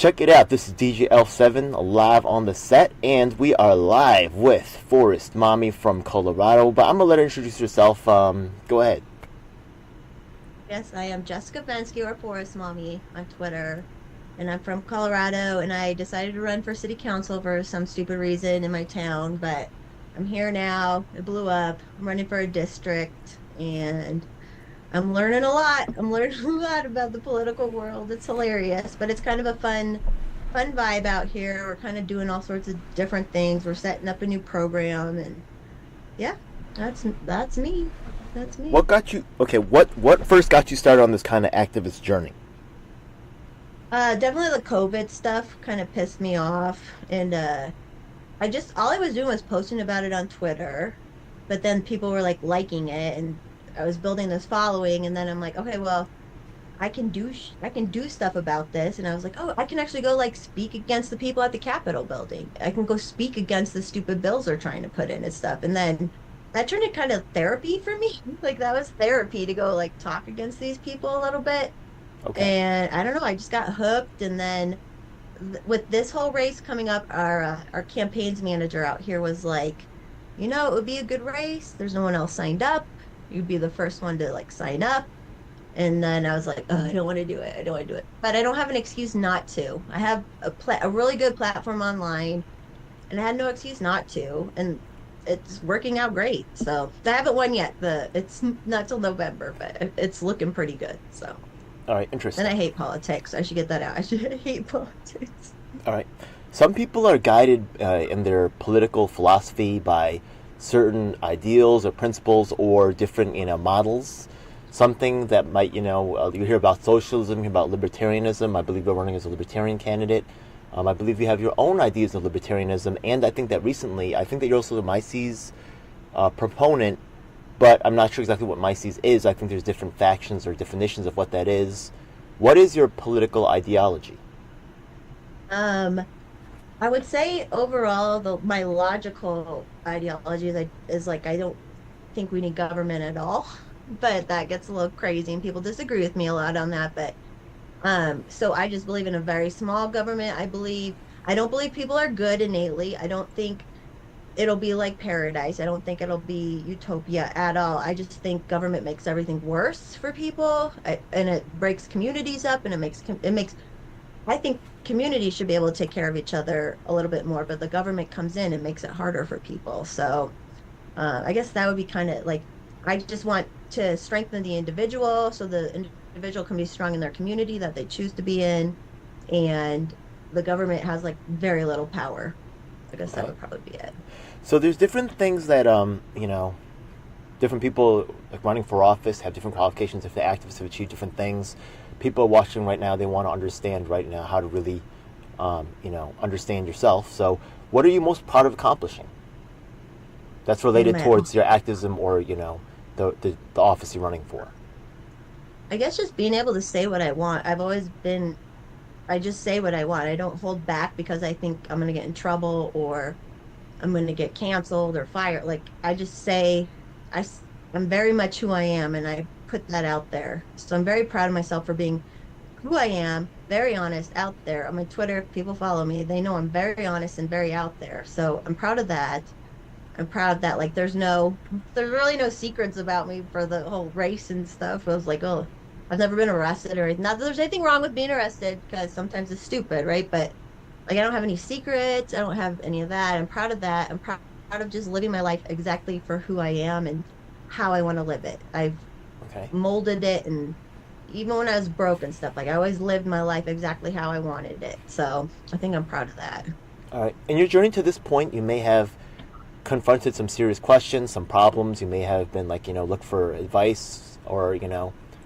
Check it out. This is DJ Elf7 live on the set, and we are live with Forest Mommy from Colorado. But I'm gonna let her introduce herself. Go ahead. Yes, I am Jessica Bensky or Forest Mommy on Twitter, and I'm from Colorado. And I decided to run for city council for some stupid reason in my town, but I'm here now. It blew up. I'm running for a district, and I'm learning a lot. I'm learning a lot about the political world. It's hilarious, but it's kind of a fun vibe out here. We're kind of doing all sorts of different things. We're setting up a new program, and yeah, that's me. That's me. What got you? Okay, what first got you started on this kind of activist journey? Definitely the COVID stuff kind of pissed me off, and I just all I was doing was posting about it on Twitter, but then people were like liking it, and I was building this following, and then I'm like, okay, well, I can do stuff about this, and I was like, oh, I can actually go like speak against the people at the Capitol building. I can go speak against the stupid bills they're trying to put in and stuff, and then that turned into kind of therapy for me. Like that was therapy to go like talk against these people a little bit. Okay. And I don't know, I just got hooked. And then with this whole race coming up, our campaigns manager out here was like, it would be a good race. There's no one else signed up. You'd be the first one to like sign up. And then I was like, oh, I don't want to do it. I don't want to do it. But I don't have an excuse not to. I have a really good platform online, and I had no excuse not to. And it's working out great. So I haven't won yet. It's not till November, but it's looking pretty good. So. All right. And I Interesting. hate politics. I should get that out. I should hate politics. All right. Some people are guided in their political philosophy by certain ideals or principles or different, models. Something that might, you hear about socialism, you hear about libertarianism. I believe you're running as a libertarian candidate. I believe you have your own ideas of libertarianism, and I think that recently, I think that you're also a Mises proponent, but I'm not sure exactly what Mises is. I think there's different factions or definitions of what that is. What is your political ideology? Um, I would say overall, my logical ideology is like I don't think we need government at all, but that gets a little crazy, and people disagree with me a lot on that. But so I just believe in a very small government. I don't believe people are good innately. I don't think it'll be like paradise. I don't think it'll be utopia at all. I just think government makes everything worse for people, and it breaks communities up, and it makes. I think communities should be able to take care of each other a little bit more, but the government comes in and makes it harder for people. So I guess that would be kind of like I just want to strengthen the individual so the individual can be strong in their community that they choose to be in, and the government has like very little power. I guess that Okay. would probably be it. So there's different things that, different people like running for office have different qualifications. If the activists have achieved different things, people are watching right now. They want to understand right now how to really, understand yourself. So, what are you most proud of accomplishing? That's Oh related man. towards your activism or the office you're running for. I guess just being able to say what I want. I just say what I want. I don't hold back because I think I'm going to get in trouble or I'm going to get canceled or fired. Like I just say, I, s- I'm very much who I am, and I put that out there. So I'm very proud of myself for being who I am, very honest out there. On my Twitter, if people follow me, they know I'm very honest and very out there. So I'm proud of that. I'm proud that like there's really no secrets about me for the whole race and stuff. I was like, oh, I've never been arrested or anything. Not that there's anything wrong with being arrested because sometimes it's stupid, right? But like I don't have any secrets. I don't have any of that. I'm proud of that. I'm proud of just living my life exactly for who I am and how I want to live it. I've Okay. molded it, and even when I was broke and stuff, like I always lived my life exactly how I wanted it. So I think I'm proud of that. All right. In your journey to this point, you may have confronted some serious questions, some problems. You may have been like, look for advice or,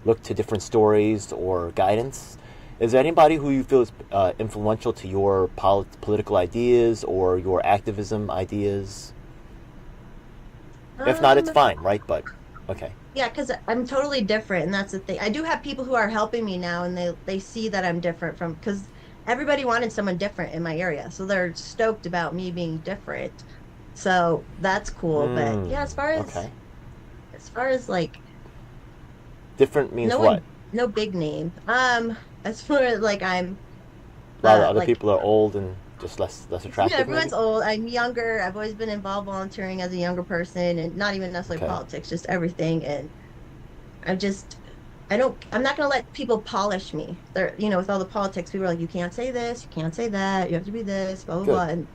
look to different stories or guidance. Is there anybody who you feel is influential to your political ideas or your activism ideas? If not, it's Um, fine, right? But, okay. Yeah, because I'm totally different, and that's the thing. I do have people who are helping me now, and they see that I'm different from because everybody wanted someone different in my area, so they're stoked about me being different. So that's cool. But Hmm. yeah, Okay. as far as like Different means no what? one, no big name. As far as like I'm A lot of other Like, people are old and just less attractive, maybe. everyone's old. I'm younger. I've always been involved volunteering as a younger person, and not even necessarily Okay. politics, just everything. And I'm just, I'm not going to let people polish me. They're, with all the politics, people are like, you can't say this, you can't say that, you have to be this, blah, blah, Good. blah. And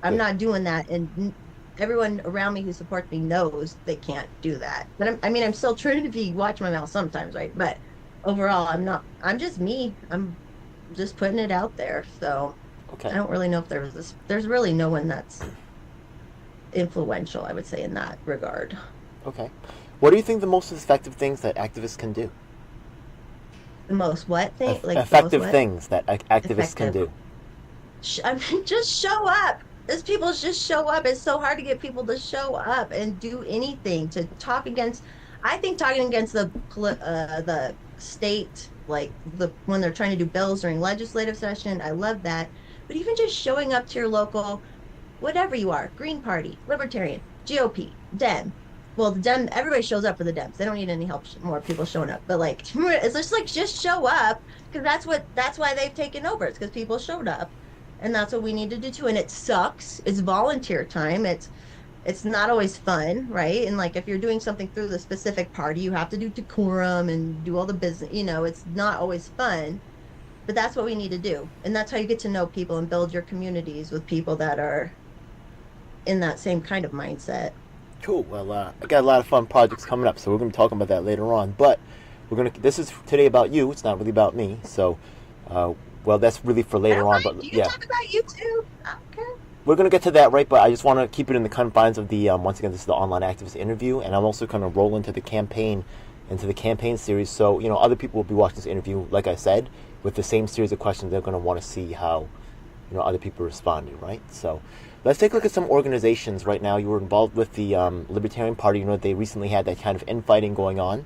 I'm Good. not doing that. And everyone around me who supports me knows they can't do that. But I'm still trying to watch my mouth sometimes, right? But overall, I'm not, I'm just me. I'm just putting it out there. So I Okay. don't really know if there's really no one that's influential, I would say, in that regard. Okay. What do you think the most effective things that activists can do? The most what thing? Like the most Effective what? things that activists can Effective. do. I mean, just show up. These people just show up. It's so hard to get people to show up and do anything to talk against. I think talking against the state, like when they're trying to do bills during legislative session, I love that. But even just showing up to your local, whatever you are, Green Party, Libertarian, GOP, Dem. Well, the Dem, everybody shows up for the Dems. They don't need any help, more people showing up. But like, it's just like, just show up because that's why they've taken over. It's because people showed up, and that's what we need to do too. And it sucks. It's volunteer time. It's not always fun, right? And like, if you're doing something through the specific party, you have to do decorum and do all the business. It's not always fun, but that's what we need to do. And that's how you get to know people and build your communities with people that are in that same kind of mindset. Cool. Well, I got a lot of fun projects coming up, so we're going to be talking about that later on. But this is today about you. It's not really about me. So, well, that's really for I later don't on. mind. But You can yeah, talk about you too. I don't care. we're going to get to that, right? But I just want to keep it in the confines of the once again, this is the online activist interview, and I'm also going to roll into the campaign series. So other people will be watching this interview, like I said, with the same series of questions. They're going to want to see how other people responded, right? So let's take a look at some organizations right now. You were involved with the Libertarian Party. They recently had that kind of infighting going on.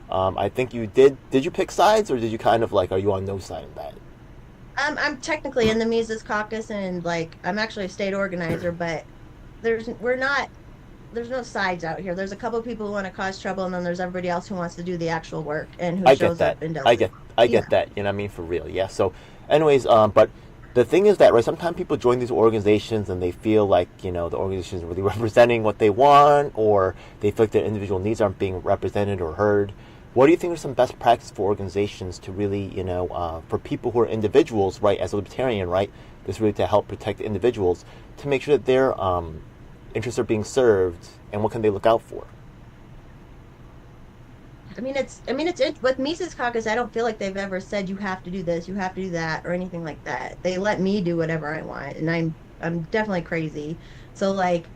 I think you did. Did you pick sides, or did you kind of are you on no side of that? I'm technically in the Mises Caucus, and like I'm actually a state organizer, but there's no sides out here. There's a couple of people who want to cause trouble, and then there's everybody else who wants to do the actual work and who I get shows that. up and does I it. get. I Yeah. get that. You know what I mean? For real. Yeah. So, anyways, but the thing is that right, sometimes people join these organizations and they feel like the organization is really representing what they want, or they feel like their individual needs aren't being represented or heard. What do you think are some best practices for organizations to really, for people who are individuals, right, as a libertarian, right, this really to help protect individuals, to make sure that their interests are being served, and what can they look out for? It's with Mises Caucus. I don't feel like they've ever said you have to do this, you have to do that, or anything like that. They let me do whatever I want, and I'm definitely crazy. So like,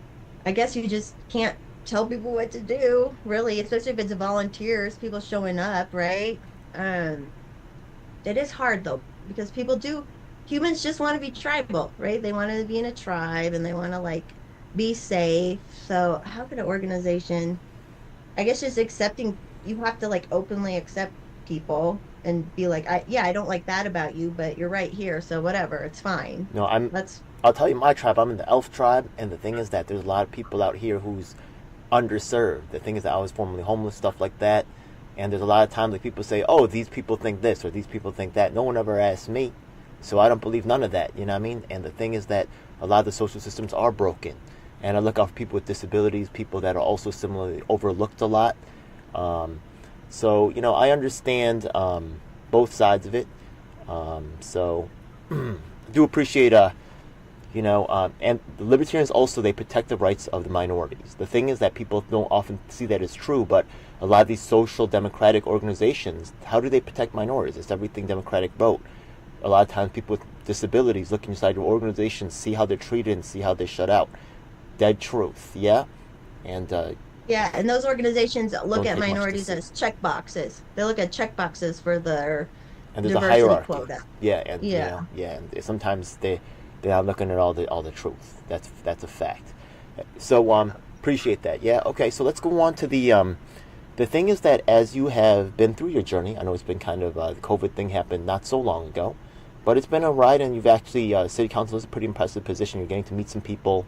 I guess you just can't tell people what to do, really, especially if it's volunteers, people showing up, right? Um, it is hard though, because humans just want to be tribal, right? They want to be in a tribe and they want to like be safe. So how can an organization, I guess just accepting, you have to like openly accept people and be like, I don't like that about you, but you're right here, so whatever, it's fine. No, That's I'll tell you my tribe. I'm in the Elf tribe, and the thing is that there's a lot of people out here who's underserved. The thing is that I was formerly homeless, stuff like that, and there's a lot of times that people say, "Oh, these people think this or these people think that." No one ever asked me, so I don't believe none of that. You know what I mean? And the thing is that a lot of the social systems are broken, and I look out for people with disabilities, people that are also similarly overlooked a lot. So I understand both sides of it. So I do appreciate and the libertarians also, they protect the rights of the minorities. The thing is that people don't often see that as true, but a lot of these social democratic organizations, how do they protect minorities? It's everything democratic vote. A lot of times people with disabilities look inside your organizations, see how they're treated, and see how they're shut out. Dead truth, yeah? And yeah, and those organizations look don't at take much to minorities see. as check boxes. They look at check boxes for their And there's a diversity hierarchy. quota. Yeah, and Yeah. and sometimes they're not looking at all the truth. That's a fact. So appreciate that. Yeah. Okay. So let's go on to the thing is that as you have been through your journey, I know it's been kind of the COVID thing happened not so long ago, but it's been a ride, and you've actually city council is a pretty impressive position. You're getting to meet some people.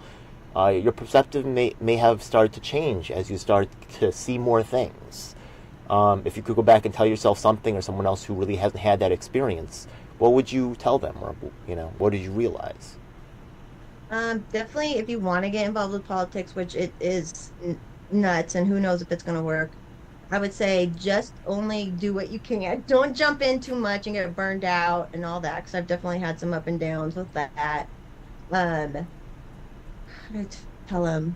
Your perspective may have started to change as you start to see more things. If you could go back and tell yourself something, or someone else who really hasn't had that experience, what would you tell them, or what did you realize? Definitely, if you want to get involved with politics, which it is nuts, and who knows if it's going to work, I would say just only do what you can. Don't jump in too much and get burned out and all that, because I've definitely had some up and downs with that. How do I tell them?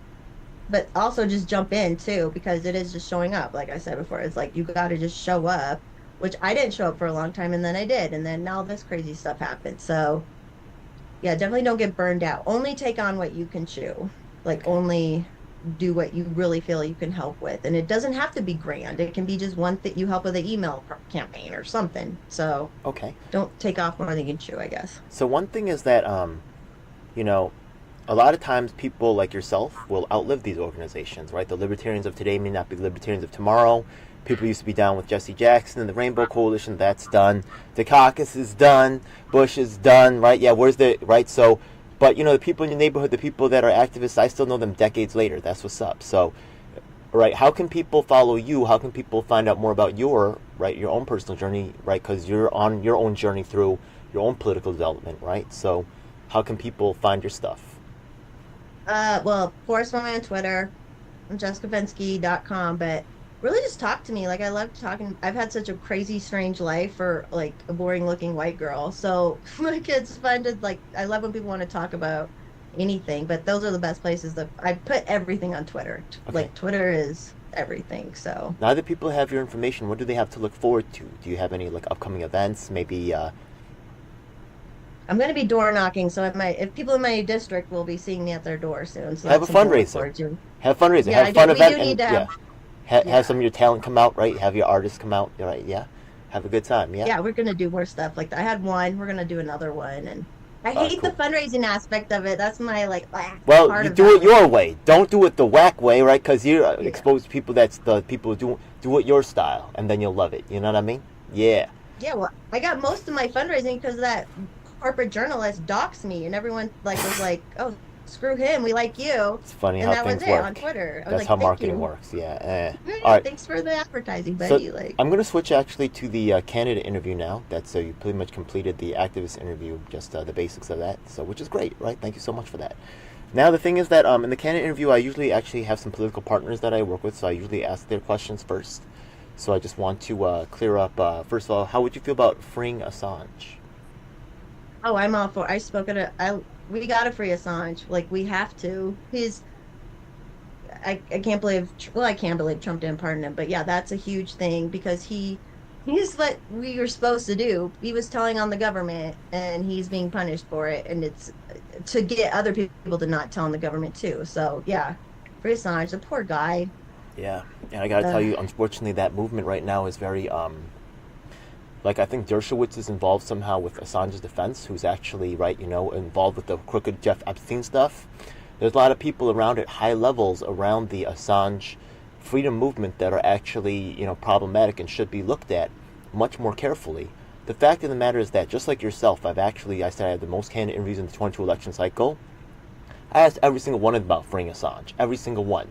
But also just jump in too, because it is just showing up. Like I said before, it's like you got to just show up, which I didn't show up for a long time, and then I did, and then now this crazy stuff happened. So yeah, definitely don't get burned out. Only take on what you can chew. Like only do what you really feel you can help with. And it doesn't have to be grand. It can be just one thing you help with an email campaign or something. So Okay. don't take off more than you can chew, I guess. So one thing is that you know, a lot of times people like yourself will outlive these organizations, right? The libertarians of today may not be the libertarians of tomorrow. People used to be down with Jesse Jackson and the Rainbow Coalition. That's done. Dukakis is done. Bush is done, right? Yeah, where's the, right? So, but, the people in your neighborhood, the people that are activists, I still know them decades later. That's what's up. So, right, how can people follow you? How can people find out more about your own personal journey, right? Because you're on your own journey through your own political development, right? So, how can people find your stuff? Well, of course, I'm on Twitter. I'm jessicavensky.com, but really just talk to me. Like, I love talking. I've had such a crazy, strange life for like a boring looking white girl. So, like, it's fun to like, I love when people want to talk about anything, but those are the best places that I put everything on Twitter. Okay. Like, Twitter is everything. So, Now that people have your information, what do they have to look forward to? Do you have any like upcoming events? Maybe, I'm going to be door knocking. So, if people in my district will be seeing me at their door soon. So, have a that's something to look fundraiser. forward to. Have a fundraiser. Yeah, Have a fun we event. do need And, to yeah. have. Have Yeah. some of your talent come out, right? Have your artists come out, right? Yeah. Have a good time. Yeah. Yeah, we're gonna do more stuff like that. I had one, we're gonna do another one, and I hate Cool. the fundraising aspect of it. That's my like Well, part you of do that. it your way. Don't do it the whack way, right? Because you Yeah. expose people. That's the people who do it your style, and then you'll love it. You know what I mean? Yeah. Yeah, well, I got most of my fundraising because that corporate journalist doxed me, and everyone like was like, "Oh, screw him, we like you," It's funny and how that was things it work. on Twitter. I was That's like, how "Thank marketing you." works. Yeah. Yeah, All right. thanks for the advertising, So buddy. Like, I'm going to switch actually to the candidate interview now. That's you pretty much completed the activist interview, just the basics of that. So which is great, right? Thank you so much for that. Now the thing is that in the candidate interview, I usually actually have some political partners that I work with, so I usually ask their questions first. So I just want to clear up. First of all, how would you feel about freeing Assange? oh, I'm all for. I spoke at we gotta free Assange. Like, we have to. I can't believe, well, I can't believe Trump didn't pardon him, but yeah, that's a huge thing because he's what we were supposed to do. He was telling on the government and he's being punished for it. And it's to get other people to not tell on the government too. So yeah, free Assange, the poor guy. Yeah, and I got to tell you, unfortunately, that movement right now is very like I think Dershowitz is involved somehow with Assange's defense, who's actually involved with the crooked Jeff Epstein stuff. There's a lot of people around at high levels around the Assange freedom movement that are actually problematic and should be looked at much more carefully. The fact of the matter is that just like yourself, I said I had the most candidate interviews in the 22 election cycle. I asked every single one about freeing Assange, every single one.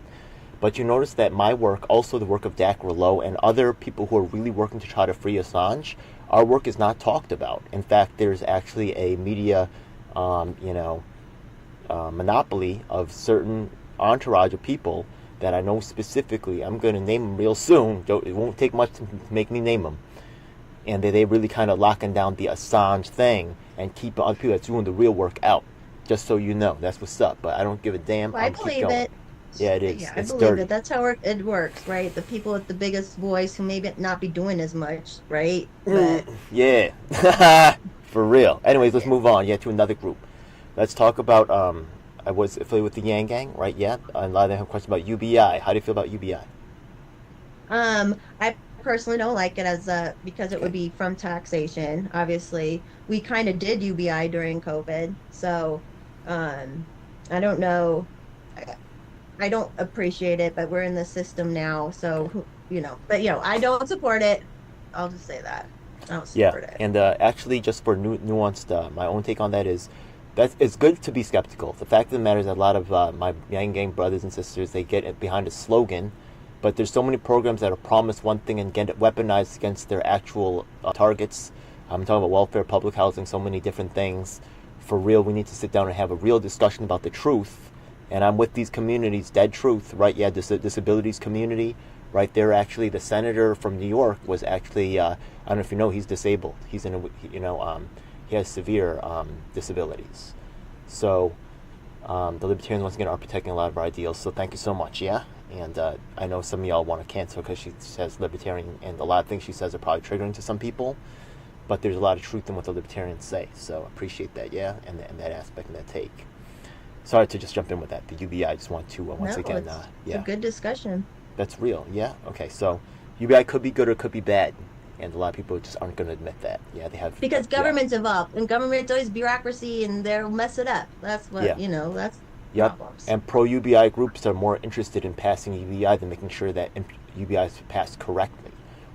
But you notice that my work, also the work of Dak Rillo and other people who are really working to try to free Assange, our work is not talked about. In fact, there's actually a media, monopoly of certain entourage of people that I know specifically. I'm going to name them real soon. It won't take much to make me name them. And they really kind of locking down the Assange thing and keep other people that's doing the real work out. Just so you know, that's what's up. But I don't give a damn. Well, I believe it. Yeah, it is. Yeah, it's I believe dirty. it. That's how it works, right? The people with the biggest voice who maybe not be doing as much, right? But Yeah. For real. Anyways, let's move on. Yeah, to another group. Let's talk about, I was affiliated with the Yang Gang, right? Yeah. And a lot of them have questions about UBI. How do you feel about UBI? I personally don't like it because it would be from taxation. Obviously, we kind of did UBI during COVID, so I don't know. I don't appreciate it, but we're in the system now, so But I don't support it. I'll just say that I don't support it. And actually, just for nuanced, my own take on that is that it's good to be skeptical. The fact of the matter is that a lot of my Yang Gang brothers and sisters, they get behind a slogan, but there's so many programs that are promised one thing and get it weaponized against their actual targets. I'm talking about welfare, public housing, so many different things. For real, we need to sit down and have a real discussion about the truth. And I'm with these communities, dead truth, right? Yeah, disabilities community, right? They're actually, the senator from New York was actually, I don't know if you know, he's disabled. He's in a, he has severe disabilities. So the Libertarians, once again, are protecting a lot of our ideals. So thank you so much, yeah? And I know some of y'all want to cancel because she says Libertarian, and a lot of things she says are probably triggering to some people. But there's a lot of truth in what the Libertarians say. So appreciate that, yeah? And that aspect and that take. Sorry to just jump in with that. The UBI, I just want to once again, it's a good discussion. That's real, yeah. Okay, so UBI could be good or could be bad, and a lot of people just aren't going to admit that. Yeah, they have because government's involved, and government's always bureaucracy, and they'll mess it up. That's what that's problems. And pro UBI groups are more interested in passing UBI than making sure that UBI is passed correctly,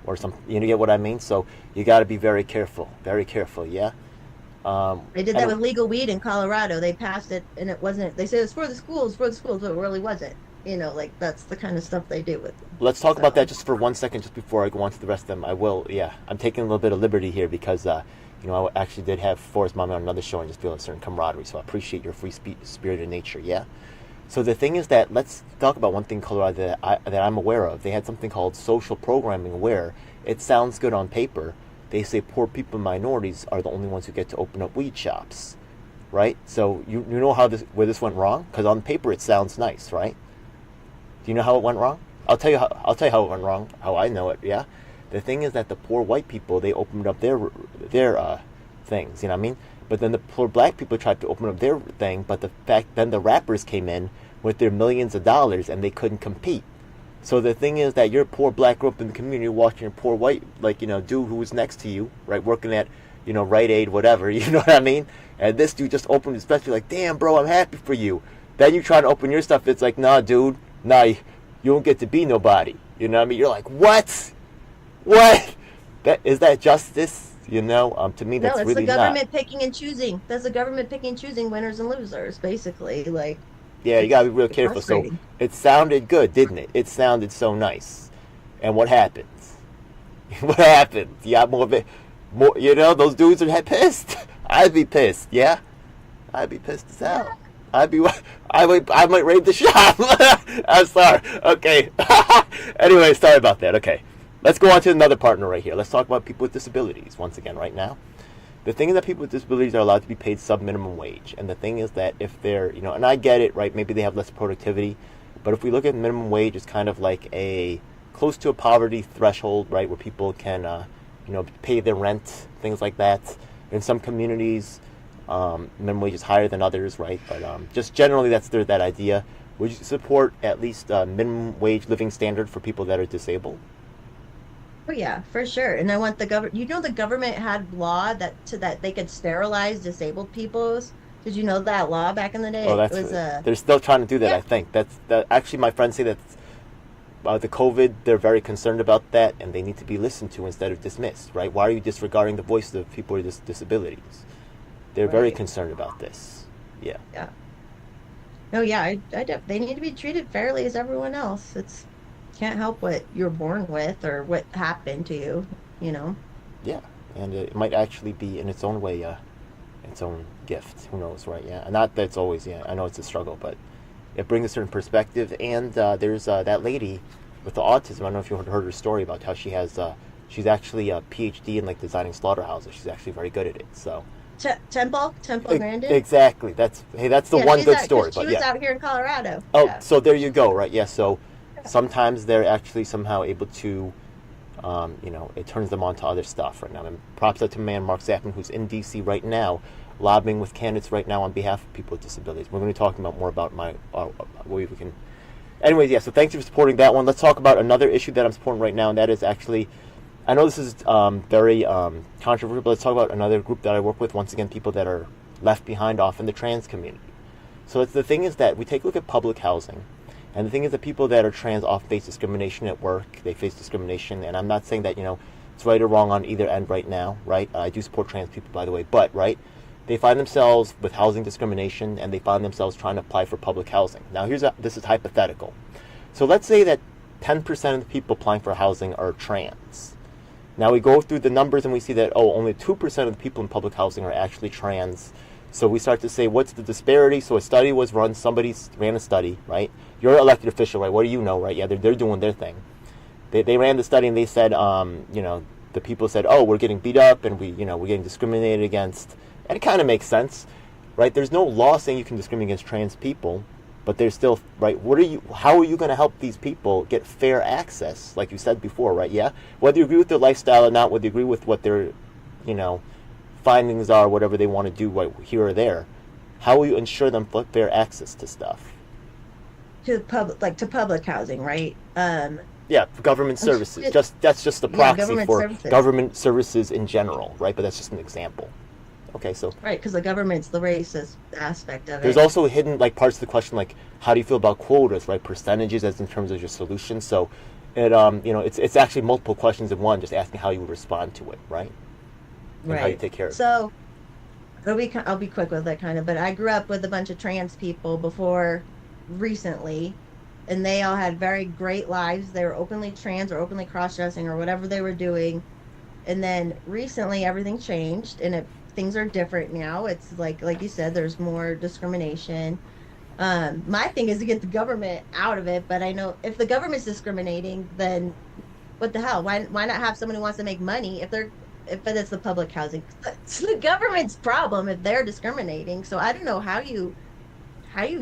or some. You get what I mean? So you got to be very careful, yeah. They did that with legal weed in Colorado. They passed it, and it wasn't. They said it's for the schools, but it really wasn't. Like that's the kind of stuff they do with. Let's talk about that just for 1 second, just before I go on to the rest of them. I will, yeah. I'm taking a little bit of liberty here because, I actually did have Forrest Mommy on another show and just feel a certain camaraderie. So I appreciate your free spirited nature, yeah. So the thing is that let's talk about one thing in Colorado that I'm aware of. They had something called social programming, where it sounds good on paper. They say poor people and minorities are the only ones who get to open up weed shops, right? So you know where this went wrong? Because on paper it sounds nice, right? Do you know how it went wrong? I'll tell you how it went wrong. How I know it, yeah. The thing is that the poor white people, they opened up their things, you know what I mean? But then the poor black people tried to open up their thing, but then the rappers came in with their millions of dollars and they couldn't compete. So the thing is that you're a poor black group in the community watching a poor white, dude who was next to you, right, working at, Rite Aid, whatever, you know what I mean? And this dude just opened his special, like, damn, bro, I'm happy for you. Then you try to open your stuff, it's like, nah, dude, nah, you don't get to be nobody. You know what I mean? You're like, what? What? Is that justice? To me, that's really not. No, it's the government picking and choosing. That's the government picking and choosing winners and losers, basically, like. Yeah, you gotta be real careful. So it sounded good, didn't it? It sounded so nice. And what happens? What happened? You got more of it. Those dudes are pissed. I'd be pissed. Yeah, I'd be pissed as hell. I might raid the shop. I'm sorry. Okay. Anyway, sorry about that. Okay, let's go on to another partner right here. Let's talk about people with disabilities once again right now. The thing is that people with disabilities are allowed to be paid sub-minimum wage. And the thing is that if they're, and I get it, right, maybe they have less productivity. But if we look at minimum wage, it's kind of like close to a poverty threshold, right, where people can, pay their rent, things like that. In some communities, minimum wage is higher than others, right? But just generally, that's that idea. Would you support at least a minimum wage living standard for people that are disabled? Oh yeah, for sure. And I want the government. The government had law that they could sterilize disabled people. Did you know that law back in the day? Oh, they're still trying to do that. Yeah. I think that's actually my friends say that the COVID. They're very concerned about that, and they need to be listened to instead of dismissed. Right? Why are you disregarding the voice of people with disabilities? They're very concerned about this. Yeah. Yeah. No, yeah, they need to be treated fairly as everyone else. Can't help what you're born with or what happened to you, Yeah, and it might actually be in its own way, its own gift. Who knows, right? Yeah, and not that it's always. Yeah, I know it's a struggle, but it brings a certain perspective. And there's that lady with the autism. I don't know if you heard her story about how she has. She's actually a PhD in designing slaughterhouses. She's actually very good at it. So. Temple Grandin. Exactly. That's the one good story. She was out here in Colorado. Oh, yeah. So there you go. Right. Yeah. So. Sometimes they're actually somehow able to, it turns them on to other stuff right now. And props out to man Mark Zappan, who's in D.C. right now, lobbying with candidates right now on behalf of people with disabilities. We're going to be talking about more about we can. Anyways, yeah. So thanks for supporting that one. Let's talk about another issue that I'm supporting right now, and that is actually, I know this is very controversial, but let's talk about another group that I work with. Once again, people that are left behind off in the trans community. So the thing is that we take a look at public housing. And the thing is that people that are trans often face discrimination at work. They face discrimination, and I'm not saying that, it's right or wrong on either end right now, right? I do support trans people, by the way, but, right, they find themselves with housing discrimination, and they find themselves trying to apply for public housing. Now, this is hypothetical. So let's say that 10% of the people applying for housing are trans. Now we go through the numbers and we see that, only 2% of the people in public housing are actually trans. So we start to say, what's the disparity? So a study was run, somebody ran a study, right? You're an elected official, right? What do you know, right? Yeah, they're doing their thing. They ran the study and they said, the people said, we're getting beat up and we're getting discriminated against. And it kind of makes sense, right? There's no law saying you can discriminate against trans people, but there's still, right? How are you going to help these people get fair access, like you said before, right? Yeah, whether you agree with their lifestyle or not, whether you agree with what their, findings are, whatever they want to do, right, here or there, how will you ensure them fair access to stuff? To public housing, right? Yeah, for government services. That's just the proxy for services. Government services in general, right? But that's just an example. Okay, so right, because the government's the racist aspect of it. There's also hidden parts of the question, like how do you feel about quotas, right? Percentages as in terms of your solution. So it it's actually multiple questions in one, just asking how you would respond to it, right? And how you take care of it. So I'll be quick with that kind of, but I grew up with a bunch of trans people before recently, and they all had very great lives. They were openly trans or openly cross-dressing or whatever they were doing. And then recently everything changed and things are different now. It's like you said, there's more discrimination. My thing is to get the government out of it, but I know if the government's discriminating, then what the hell? Why not have someone who wants to make money if it's the public housing? It's the government's problem if they're discriminating. So I don't know how you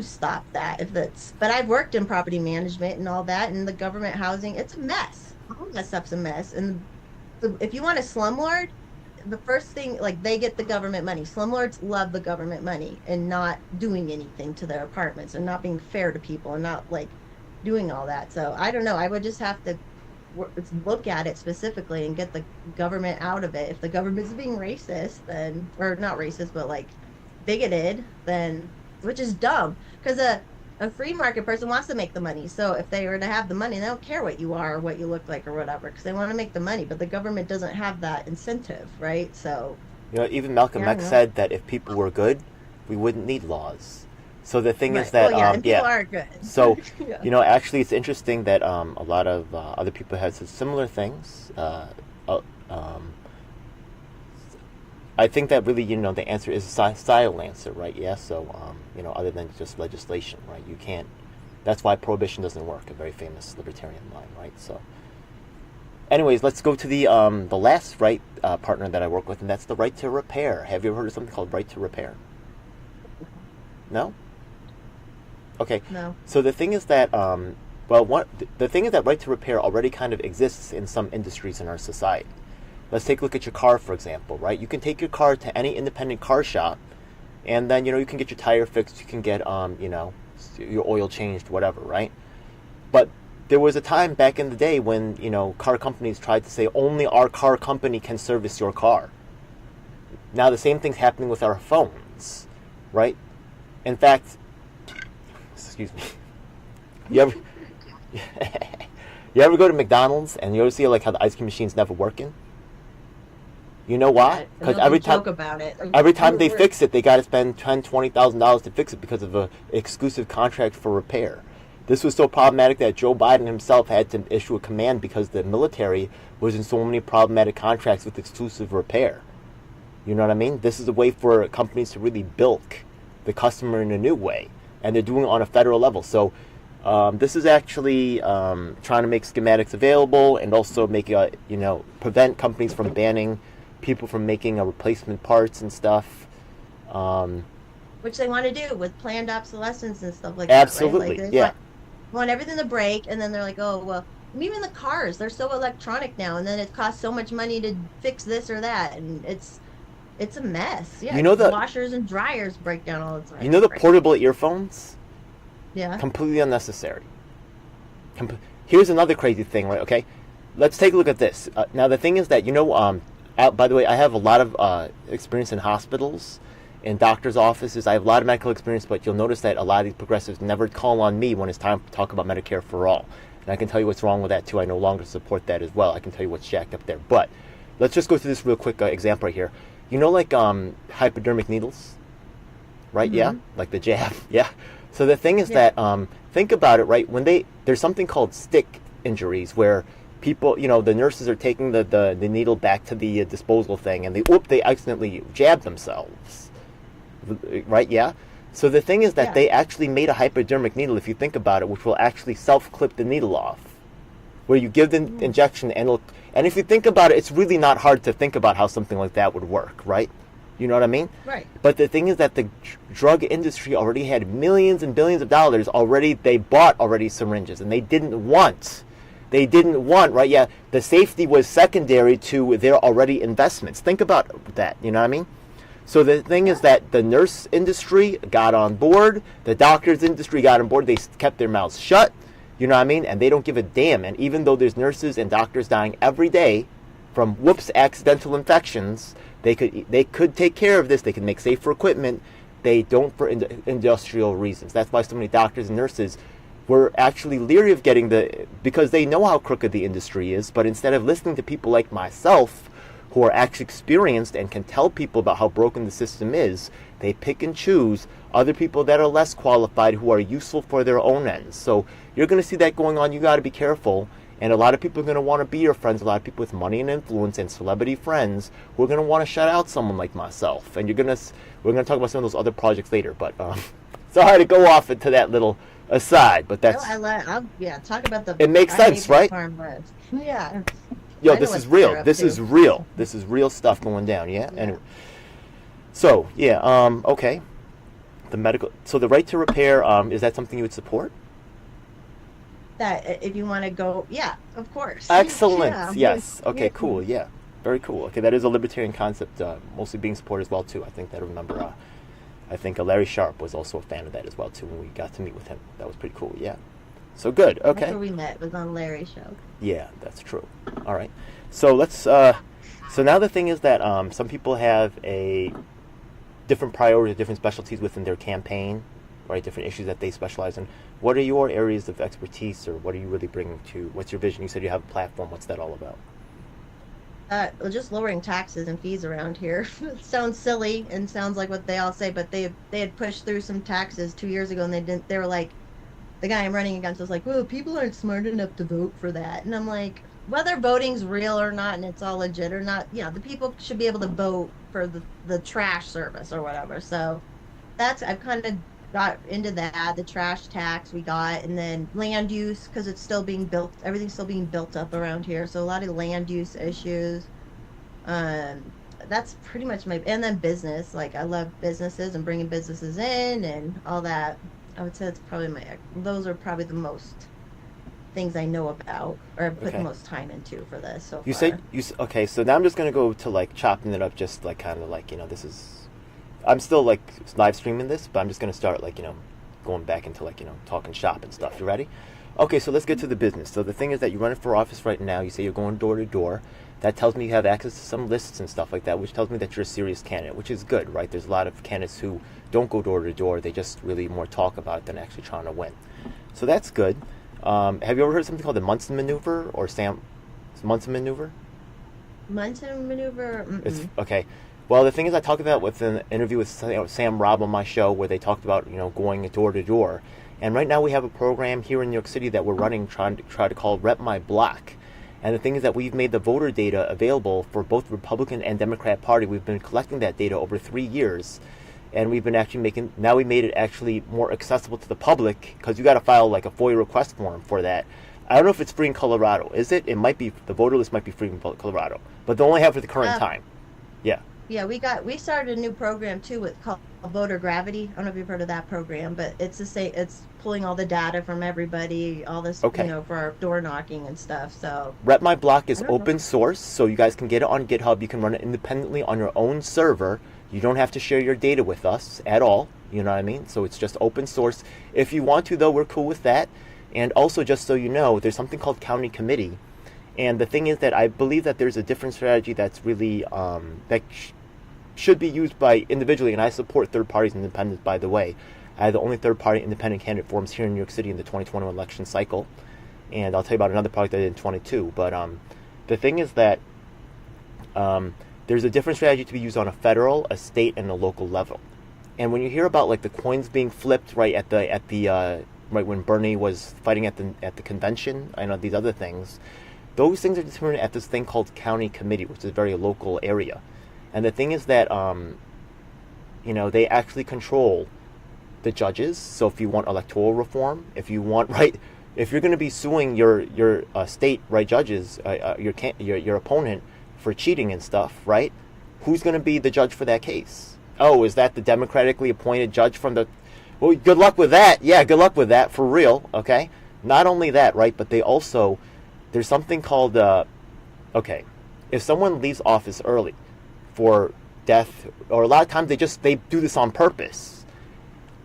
stop that but I've worked in property management and all that, and the government housing, it's a mess. All that stuff's a mess. And if you want a slumlord, the first thing, they get the government money. Slumlords love the government money and not doing anything to their apartments and not being fair to people and not doing all that. So I don't know. I would just have to look at it specifically and get the government out of it. If the government's being racist, then, or not racist, but bigoted, then, which is dumb, because a free market person wants to make the money. So if they were to have the money, they don't care what you are or what you look like or whatever, because they want to make the money. But the government doesn't have that incentive, right? So even Malcolm X said that if people were good, we wouldn't need laws. So the thing is that and people are good. So actually, it's interesting that a lot of other people have said similar things. I think that really, the answer is a style answer, right? Yeah. So other than just legislation, right? You can't. That's why prohibition doesn't work. A very famous libertarian line, right? So, anyways, let's go to the last partner that I work with, and that's the right to repair. Have you ever heard of something called right to repair? No. Okay. No. So the thing is that, the thing is that right to repair already kind of exists in some industries in our society. Let's take a look at your car, for example, right? You can take your car to any independent car shop, and then, you can get your tire fixed, you can get, your oil changed, whatever, right? But there was a time back in the day when, car companies tried to say only our car company can service your car. Now the same thing's happening with our phones, right? In fact, excuse me, you ever go to McDonald's and you ever see how the ice cream machine's never working? You know why? Because every time they fix it, they got to spend $10,000-$20,000 to fix it because of an exclusive contract for repair. This was so problematic that Joe Biden himself had to issue a command because the military was in so many problematic contracts with exclusive repair. You know what I mean? This is a way for companies to really bilk the customer in a new way, and they're doing it on a federal level. So this is actually trying to make schematics available and also make prevent companies from banning people from making replacement parts and stuff. Which they want to do with planned obsolescence and stuff like absolutely, that. Right? Yeah. Want everything to break, and then they're like, oh, well, even the cars, they're so electronic now, and then it costs so much money to fix this or that, and it's a mess. Yeah, the washers and dryers break down all the time. The portable earphones? Yeah. Completely unnecessary. Here's another crazy thing, right? Okay, let's take a look at this. Now the thing is that by the way, I have a lot of experience in hospitals, in doctors' offices. I have a lot of medical experience, but you'll notice that a lot of these progressives never call on me when it's time to talk about Medicare for all. And I can tell you what's wrong with that too. I no longer support that as well. I can tell you what's jacked up there. But let's just go through this real quick example right here. Hypodermic needles, right? Mm-hmm. Yeah, like the jab. Yeah. So the thing is that think about it, right? When there's something called stick injuries where people, the nurses are taking the needle back to the disposal thing, and they accidentally jab themselves, right? Yeah. So the thing is that Yeah. they actually made a hypodermic needle, if you think about it, which will actually self-clip the needle off, where you give the injection, and if you think about it, it's really not hard to think about how something like that would work, right? You know what I mean? Right. But the thing is that the drug industry already had millions and billions of dollars already. They bought already syringes, and they didn't want, right? Yeah, the safety was secondary to their already investments. Think about that, you know what I mean? So the thing is that the nurse industry got on board, the doctors industry got on board, they kept their mouths shut, you know what I mean? And they don't give a damn. And even though there's nurses and doctors dying every day from accidental infections, they could take care of this, they can make safer equipment, they don't for industrial reasons. That's why so many doctors and nurses were actually leery of getting because they know how crooked the industry is, but instead of listening to people like myself, who are actually experienced and can tell people about how broken the system is, they pick and choose other people that are less qualified who are useful for their own ends. So you're going to see that going on. You got to be careful. And a lot of people are going to want to be your friends. A lot of people with money and influence and celebrity friends who are going to want to shut out someone like myself. And we're going to talk about some of those other projects later. But sorry to go off into that little aside. But that's talk about the. It makes sense, right? Yeah. Yo, this is real. This is real. This is real stuff going down. Yeah. Anyway. So yeah. Okay. So the right to repair. Is that something you would support? That if you want to go, yeah, of course. Excellent. Yeah. Yes. Okay. Cool. Yeah. Very cool. Okay, that is a libertarian concept, mostly being supported as well too. I think that I remember. I think Larry Sharp was also a fan of that as well too when we got to meet with him. That was pretty cool. Yeah. So good. Okay. That's where we met. Was on Larry's show. Yeah, that's true. All right. So let's. So now the thing is that some people have a different priorities, different specialties within their campaign, right? Different issues that they specialize in. What are your areas of expertise, or what are you really bringing to? What's your vision? You said you have a platform. What's that all about? Well, just lowering taxes and fees around here. It sounds silly and sounds like what they all say, but they had pushed through some taxes 2 years ago, and they didn't. They were like, the guy I'm running against was like, well, people aren't smart enough to vote for that. And I'm like, whether voting's real or not and it's all legit or not, the people should be able to vote for the trash service or whatever. So I've kind of got into that, the trash tax we got, and then land use, because it's still being built, everything's still being built up around here. So a lot of land use issues. That's pretty much and then business. Like, I love businesses and bringing businesses in and all that. I would say that's probably those are probably the most things I know about, or I've put the most time into for this so far. Okay, so now I'm just going to go to like chopping it up, just like kind of like, this is, I'm still like live streaming this, but I'm just going to start like, going back into like, talking shop and stuff. You ready? Okay, so let's get to the business. So the thing is that you're running for office right now. You say you're going door to door. That tells me you have access to some lists and stuff like that, which tells me that you're a serious candidate, which is good, right? There's a lot of candidates who don't go door to door. They just really more talk about it than actually trying to win. So that's good. Have you ever heard of something called the Munson Maneuver or Munson Maneuver? Munson Maneuver? Okay. Well, the thing is, I talked about with an interview with Sam Robb on my show, where they talked about going door to door. And right now we have a program here in New York City that we're running, trying to call Rep My Block. And the thing is that we've made the voter data available for both Republican and Democrat Party. We've been collecting that data over 3 years, and we've been actually we made it actually more accessible to the public, because you got to file like a FOIA request form for that. I don't know if it's free in Colorado. Is it? It might be. The voter list might be free in Colorado, but they only have for the current time. Yeah. Yeah, we started a new program too called Voter Gravity. I don't know if you've heard of that program, but it's pulling all the data from everybody, all this, for our door knocking and stuff. So Rep My Block is open source, so you guys can get it on GitHub. You can run it independently on your own server. You don't have to share your data with us at all. You know what I mean? So it's just open source. If you want to, though, we're cool with that. And also, just so you know, there's something called County Committee. And the thing is that I believe that there's a different strategy that's really should be used by individually, and I support third parties and independents, by the way. I had the only third party independent candidate forums here in New York City in the 2021 election cycle, and I'll tell you about another project I did in 22. But the thing is that there's a different strategy to be used on a federal, a state, and a local level. And when you hear about like the coins being flipped right at the right when Bernie was fighting at the convention, I know these other things. those things are determined at this thing called county committee, which is a very local area. And the thing is that, they actually control the judges. So if you want electoral reform, if you want, right, if you're going to be suing your state, right, judges, your opponent for cheating and stuff, right, who's going to be the judge for that case? Oh, is that the democratically appointed judge from the... Well, good luck with that. Yeah, good luck with that, for real, okay? Not only that, right, but they also... There's something called... okay, if someone leaves office early for death, or a lot of times they do this on purpose.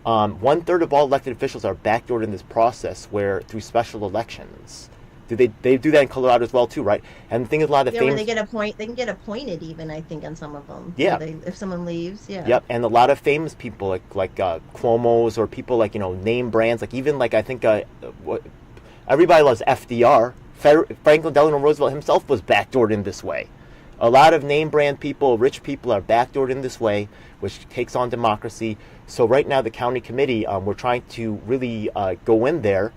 1/3 of all elected officials are backdoored in this process where through special elections. They do that in Colorado as well too, right? And the thing is, a lot of where they can get appointed even, I think, on some of them. Yeah. If someone leaves, yeah. Yep, and a lot of famous people like Cuomo's, or people like, name brands, like even like I think everybody loves FDR. Franklin Delano Roosevelt himself was backdoored in this way. A lot of name brand people, rich people, are backdoored in this way, which takes on democracy. So right now, the county committee, we're trying to really go in there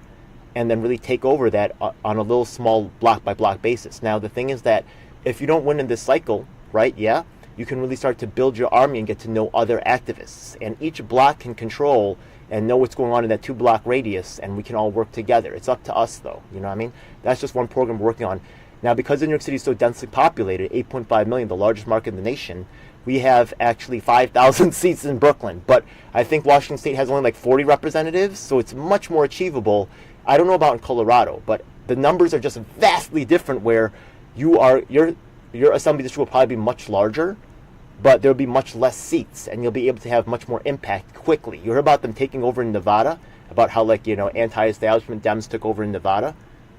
and then really take over that on a little small block-by-block basis. Now, the thing is that if you don't win in this cycle, right, yeah, you can really start to build your army and get to know other activists. And each block can control and know what's going on in that 2-block radius, and we can all work together. It's up to us, though. You know what I mean? That's just one program we're working on. Now, because New York City is so densely populated, 8.5 million, the largest market in the nation, we have actually 5,000 seats in Brooklyn. But I think Washington State has only like 40 representatives, so it's much more achievable. I don't know about in Colorado, but the numbers are just vastly different, where your assembly district will probably be much larger, but there'll be much less seats, and you'll be able to have much more impact quickly. You heard about them taking over in Nevada, about how anti-establishment Dems took over in Nevada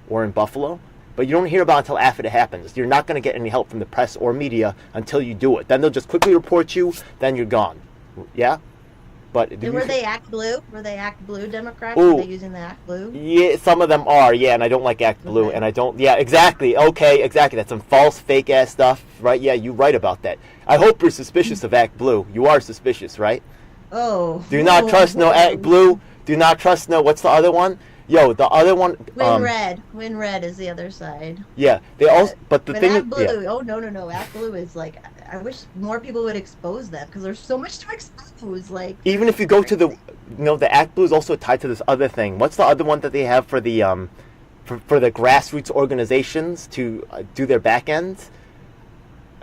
or in Buffalo. But you don't hear about it until after it happens. You're not going to get any help from the press or media until you do it. Then they'll just quickly report you, then you're gone. Yeah? But were they Act Blue? Were they Act Blue Democrats? Ooh, were they using the Act Blue? Yeah, some of them are, yeah, and I don't like Act Blue, and I don't... Yeah, exactly. Okay, exactly. That's some false, fake-ass stuff, right? Yeah, you're right about that. I hope you're suspicious of Act Blue. You are suspicious, right? Oh. Do not trust no Act Blue. Do not trust no... What's the other one? Yo, the other one... Win Red is the other side. Yeah, they also... But the thing Act Blue, yeah. oh, no. Act Blue is like... I wish more people would expose them, because there's so much to expose. Like, even if you go to the... the Act Blue is also tied to this other thing. What's the other one that they have for the... for the grassroots organizations to do their back end?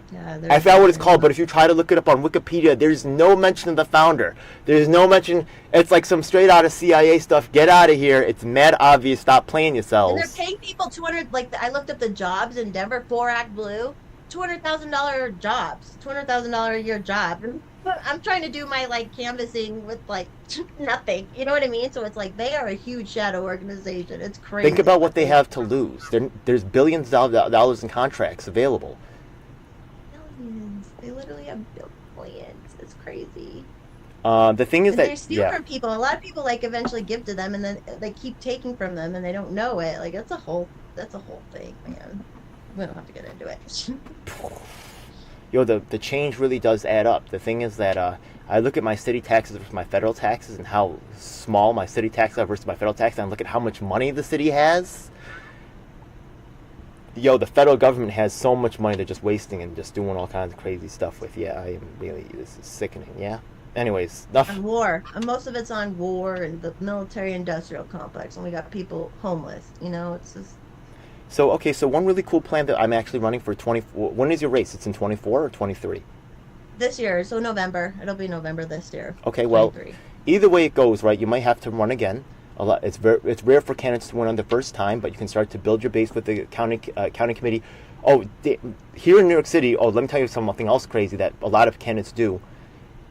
Yeah, I forgot what it's called, but if you try to look it up on Wikipedia, there's no mention of the founder. There's no mention. It's like some straight out of CIA stuff. Get out of here. It's mad obvious. Stop playing yourselves. And they're paying people 200. Like, I looked up the jobs in Denver for Act Blue, $200,000 jobs, $200,000 a year job. And I'm trying to do my canvassing with nothing. You know what I mean? So it's like they are a huge shadow organization. It's crazy. Think about what they have to lose. There's billions of dollars in contracts available. They literally have billions. It's crazy. The thing is and that they steal from people. A lot of people eventually give to them, and then they keep taking from them, and they don't know it. Like that's a whole thing, man. We don't have to get into it. Yo, the change really does add up. The thing is that I look at my city taxes versus my federal taxes, and how small my city taxes are versus my federal taxes, and I look at how much money the city has. Yo, the federal government has so much money they're just wasting and just doing all kinds of crazy stuff with. Yeah, this is sickening, yeah? Anyways, enough. On war. And most of it's on war and the military-industrial complex, and we got people homeless. It's just... So one really cool plan that I'm actually running for 24... When is your race? It's in 24 or 23? This year, so November. It'll be November this year. Okay, well, 23. Either way it goes, right, you might have to run again. It's rare for candidates to win on the first time, but you can start to build your base with the county committee. Here in New York City, let me tell you something else crazy that a lot of candidates do.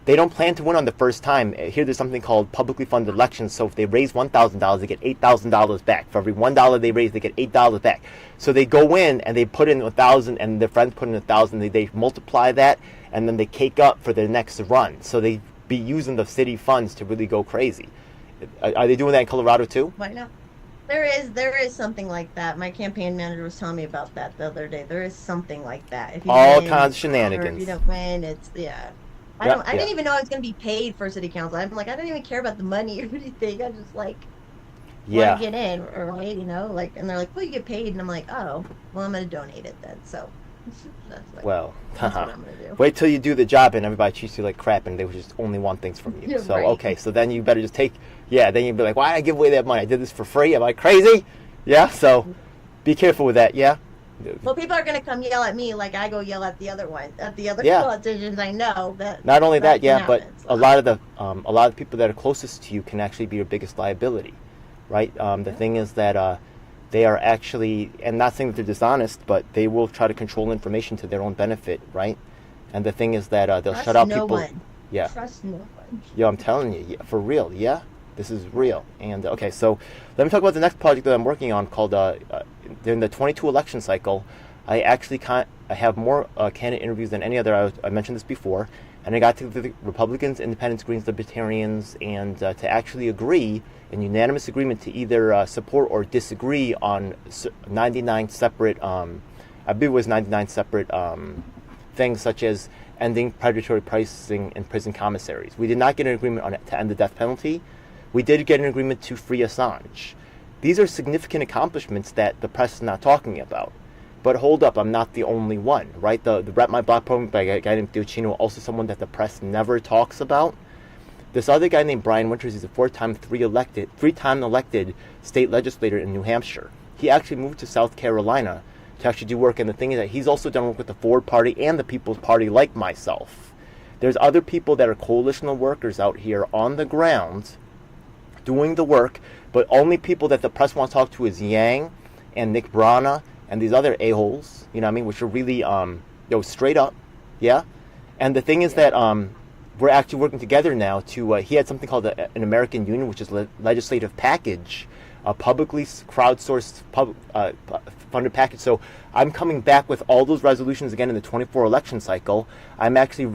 They don't plan to win on the first time. Here there's something called publicly funded elections, so if they raise $1,000, they get $8,000 back. For every $1 they raise, they get $8 back. So they go in and they put in 1,000, and their friends put in 1,000, they multiply that, and then they cake up for their next run. So they be using the city funds to really go crazy. Are they doing that in Colorado too? Why not? There is something like that. My campaign manager was telling me about that the other day. There is something like that. If you all win, kinds of shenanigans. If you don't win, it's I didn't even know I was going to be paid for city council. I'm like, I don't even care about the money or anything. I'm just like, Yeah. to get in, right? Like, and they're like, well, you get paid, and I'm like, oh, well, I'm going to donate it then. So Well, that's what I'm going to do. wait till you do the job and everybody treats you like crap and they just only want things from you. Yeah, So, right. okay, so then you better just then you'd be like, why did I give away that money? I did this for free. Am I crazy? Yeah, so be careful with that, yeah? Well, people are going to come yell at me like I go yell at the other one, at the other Yeah. politicians. I know that Not only that, can yeah, but happen, so. a lot of the people that are closest to you can actually be your biggest liability, right? The thing is that they are actually, and not saying that they're dishonest, but they will try to control information to their own benefit, right? And the thing is that they'll Trust shut out no people. one. Yeah. Trust no one. Yo, I'm telling you, yeah, for real, yeah, this is real. And okay, so let me talk about the next project that I'm working on called during the 22 election cycle. I actually I have more candidate interviews than any other. I mentioned this before, and I got to the Republicans, Independents, Greens, Libertarians, and to actually agree in unanimous agreement to either support or disagree on 99 separate, I believe it was 99 separate things such as ending predatory pricing in prison commissaries. We did not get an agreement on it to end the death penalty. We did get an agreement to free Assange. These are significant accomplishments that the press is not talking about. But hold up, I'm not the only one, right? The Rep My Block program by a guy named Diocino, also someone that the press never talks about. This other guy named Brian Winters, he's a three-time elected state legislator in New Hampshire. He actually moved to South Carolina to actually do work, and the thing is that he's also done work with the Ford Party and the People's Party like myself. There's other people that are coalitional workers out here on the ground doing the work, but only people that the press wants to talk to is Yang and Nick Brana and these other a-holes, you know what I mean, which are really, straight up, yeah? And the thing is that we're actually working together now to, he had something called an American Union, which is a legislative package, a publicly crowdsourced funded package. So I'm coming back with all those resolutions again in the 24 election cycle. I'm actually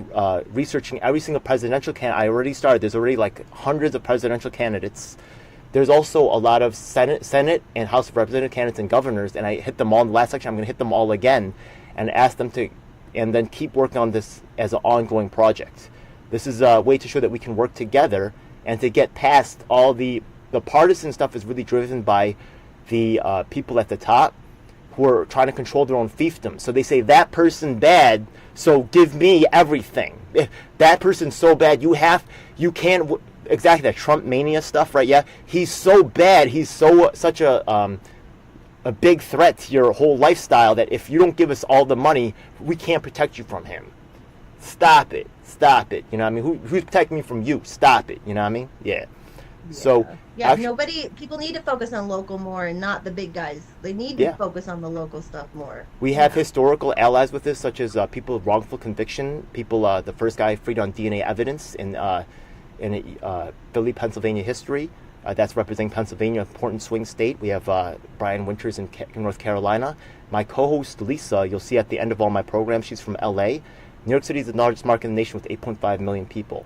researching every single presidential candidate. I already started. There's already like hundreds of presidential candidates. There's also a lot of Senate and House of Representative candidates and governors, and I hit them all in the last section. I'm going to hit them all again and ask them to, and then keep working on this as an ongoing project. This is a way to show that we can work together and to get past all the partisan stuff is really driven by the people at the top who are trying to control their own fiefdom. So they say, that person bad, so give me everything. If that person's so bad, you can't, exactly that Trump mania stuff, right? Yeah, he's so bad, he's such a big threat to your whole lifestyle that if you don't give us all the money, we can't protect you from him. Stop it. You know what I mean? Who's protecting me from you? Stop it. You know what I mean? Yeah. So people need to focus on local more and not the big guys. They need to focus on the local stuff more. We have historical allies with this, such as people of wrongful conviction. People, the first guy freed on DNA evidence in Philly, Pennsylvania history. That's representing Pennsylvania, important swing state. We have Brian Winters in North Carolina. My co-host Lisa, you'll see at the end of all my programs, she's from L.A. New York City is the largest market in the nation with 8.5 million people.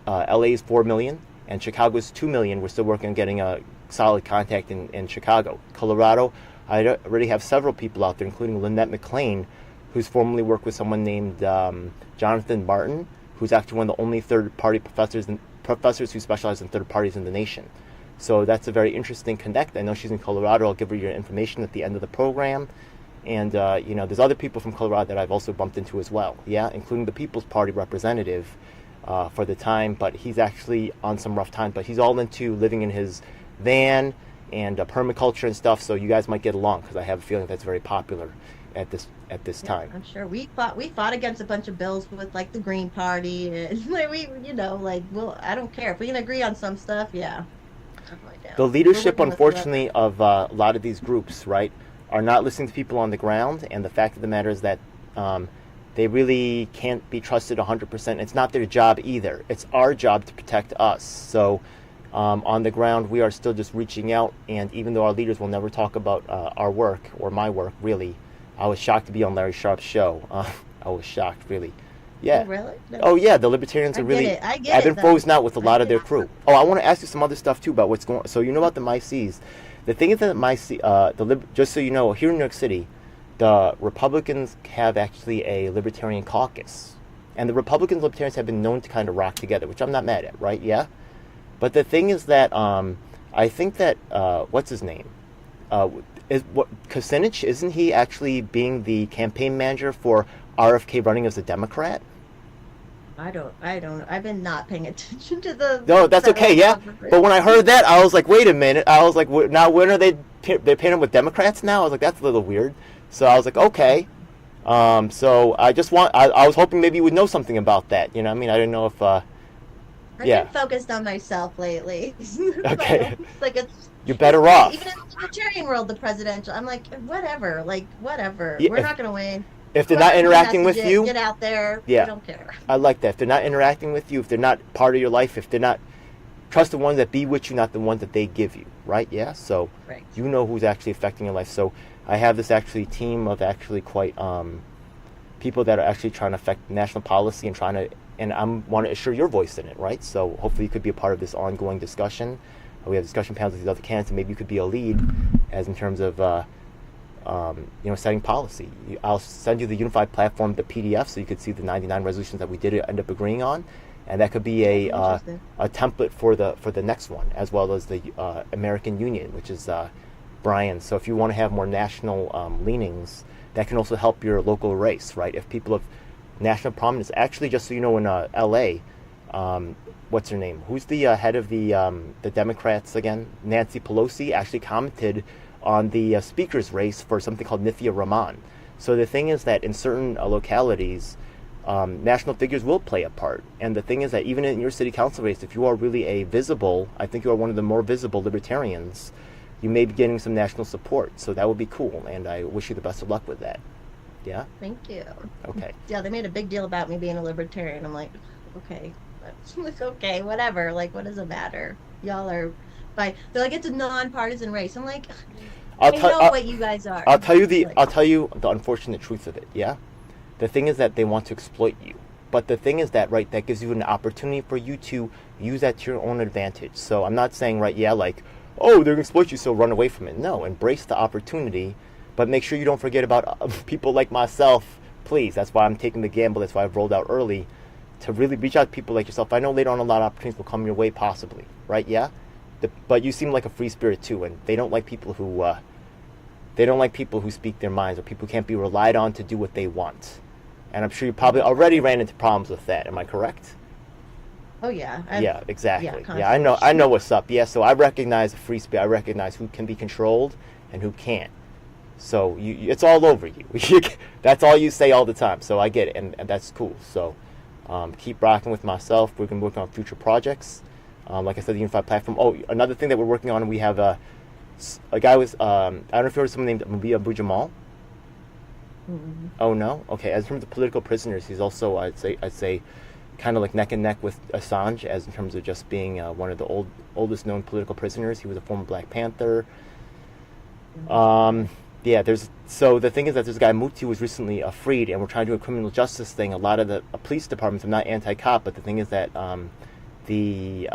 L.A. is 4 million. And Chicago is 2 million. We're still working on getting a solid contact in Chicago. Colorado, I already have several people out there, including Lynette McLean, who's formerly worked with someone named Jonathan Martin, who's actually one of the only third-party professors who specialize in third parties in the nation. So that's a very interesting connect. I know she's in Colorado. I'll give her your information at the end of the program. And, there's other people from Colorado that I've also bumped into as well, yeah, including the People's Party representative for the time, but he's actually on some rough times. But he's all into living in his van and permaculture and stuff, so you guys might get along, because I have a feeling that's very popular at this time. I'm sure we fought against a bunch of bills with like the Green Party, and I don't care if we can agree on some stuff. Yeah, the leadership, unfortunately, of a lot of these groups, right, are not listening to people on the ground, and the fact of the matter is that they really can't be trusted 100%. It's not their job either. It's our job to protect us. So on the ground, we are still just reaching out, and even though our leaders will never talk about our work, or my work, really, I was shocked to be on Larry Sharp's show. I was shocked, really. Yeah. Oh, really? No. Oh, yeah, the Libertarians are really... I've been frozen out with a lot of their crew. Oh, I want to ask you some other stuff, too, about what's going on. So you know about the MyCs. The thing is that just so you know, here in New York City, the Republicans have actually a Libertarian caucus. And the Republicans and Libertarians have been known to kind of rock together, which I'm not mad at, right? Yeah? But the thing is that I I think that what's his name? Is what Kucinich? Isn't he actually being the campaign manager for RFK running as a Democrat? I don't. I've been not paying attention to the No, that's okay. federal Yeah, government. but when I heard that, I was like, wait a minute. I was like, now when are they're pairing him with Democrats now? I was like, that's a little weird. So I was like, okay. So I was hoping maybe you would know something about that. You know, what I mean, I didn't know if. I've Yeah. been focused on myself lately. Okay. Like it's You're better off. even in the libertarian world, the presidential. I'm like, whatever. Like whatever. Yeah, We're not gonna win. If they're not Whoever interacting has with to you, get out there. Yeah. I don't care. I like that. If they're not interacting with you, if they're not part of your life, if they're not, trust the ones that be with you, not the ones that they give you, right? Yeah. So Right. you know who's actually affecting your life. So I have this actually team of actually quite people that are actually trying to affect national policy and I want to assure your voice in it, right? So hopefully you could be a part of this ongoing discussion. We have discussion panels with these other candidates, and maybe you could be a lead as in terms of setting policy. I'll send you the unified platform, the PDF, so you could see the 99 resolutions that we did end up agreeing on, and that could be a template for the next one, as well as the American Union, which is Brian. So if you want to have more national leanings, that can also help your local race, right? If people of national prominence, actually, just so you know, in L.A., what's her name? Who's the head of the Democrats again? Nancy Pelosi actually commented on the speaker's race for something called Nithya Raman. So the thing is that in certain localities, national figures will play a part. And the thing is that even in your city council race, if you are really I think you are one of the more visible libertarians, you may be getting some national support. So that would be cool, and I wish you the best of luck with that. Yeah? Thank you. Okay. Yeah, they made a big deal about me being a libertarian. I'm like, okay, like, okay, whatever. Like, what does it matter? Y'all are, they're like, it's a nonpartisan race. I'm like, I know what you guys are. I'll tell you the unfortunate truth of it. Yeah, the thing is that they want to exploit you. But the thing is that, right, that gives you an opportunity for you to use that to your own advantage. So I'm not saying, right, yeah, like, oh, they're gonna exploit you, so run away from it. No, embrace the opportunity. But make sure you don't forget about people like myself, please. That's why I'm taking the gamble. That's why I've rolled out early, to really reach out to people like yourself. I know later on a lot of opportunities will come your way, possibly, right? Yeah? But you seem like a free spirit too, and they don't like people who speak their minds, or people who can't be relied on to do what they want. And I'm sure you probably already ran into problems with that. Am I correct? Oh yeah. Yeah, exactly. Yeah, Yeah, I know what's up. Yeah, so I recognize a free spirit. I recognize who can be controlled and who can't. So it's all over you. That's all you say all the time. So I get it, and that's cool. So keep rocking with myself. We're going to work on future projects. Like I said, the unified platform. Oh, another thing that we're working on, we have a guy with, I don't know if you heard of someone named Mubia Abu Jamal. Mm-hmm. Oh, no? Okay, as in terms of political prisoners, he's also, I'd say, kind of like neck and neck with Assange, as in terms of just being one of the oldest known political prisoners. He was a former Black Panther. Yeah, so the thing is that there's a guy, Muti, who was recently freed, and we're trying to do a criminal justice thing. A lot of the police departments are not anti-cop, but the thing is that the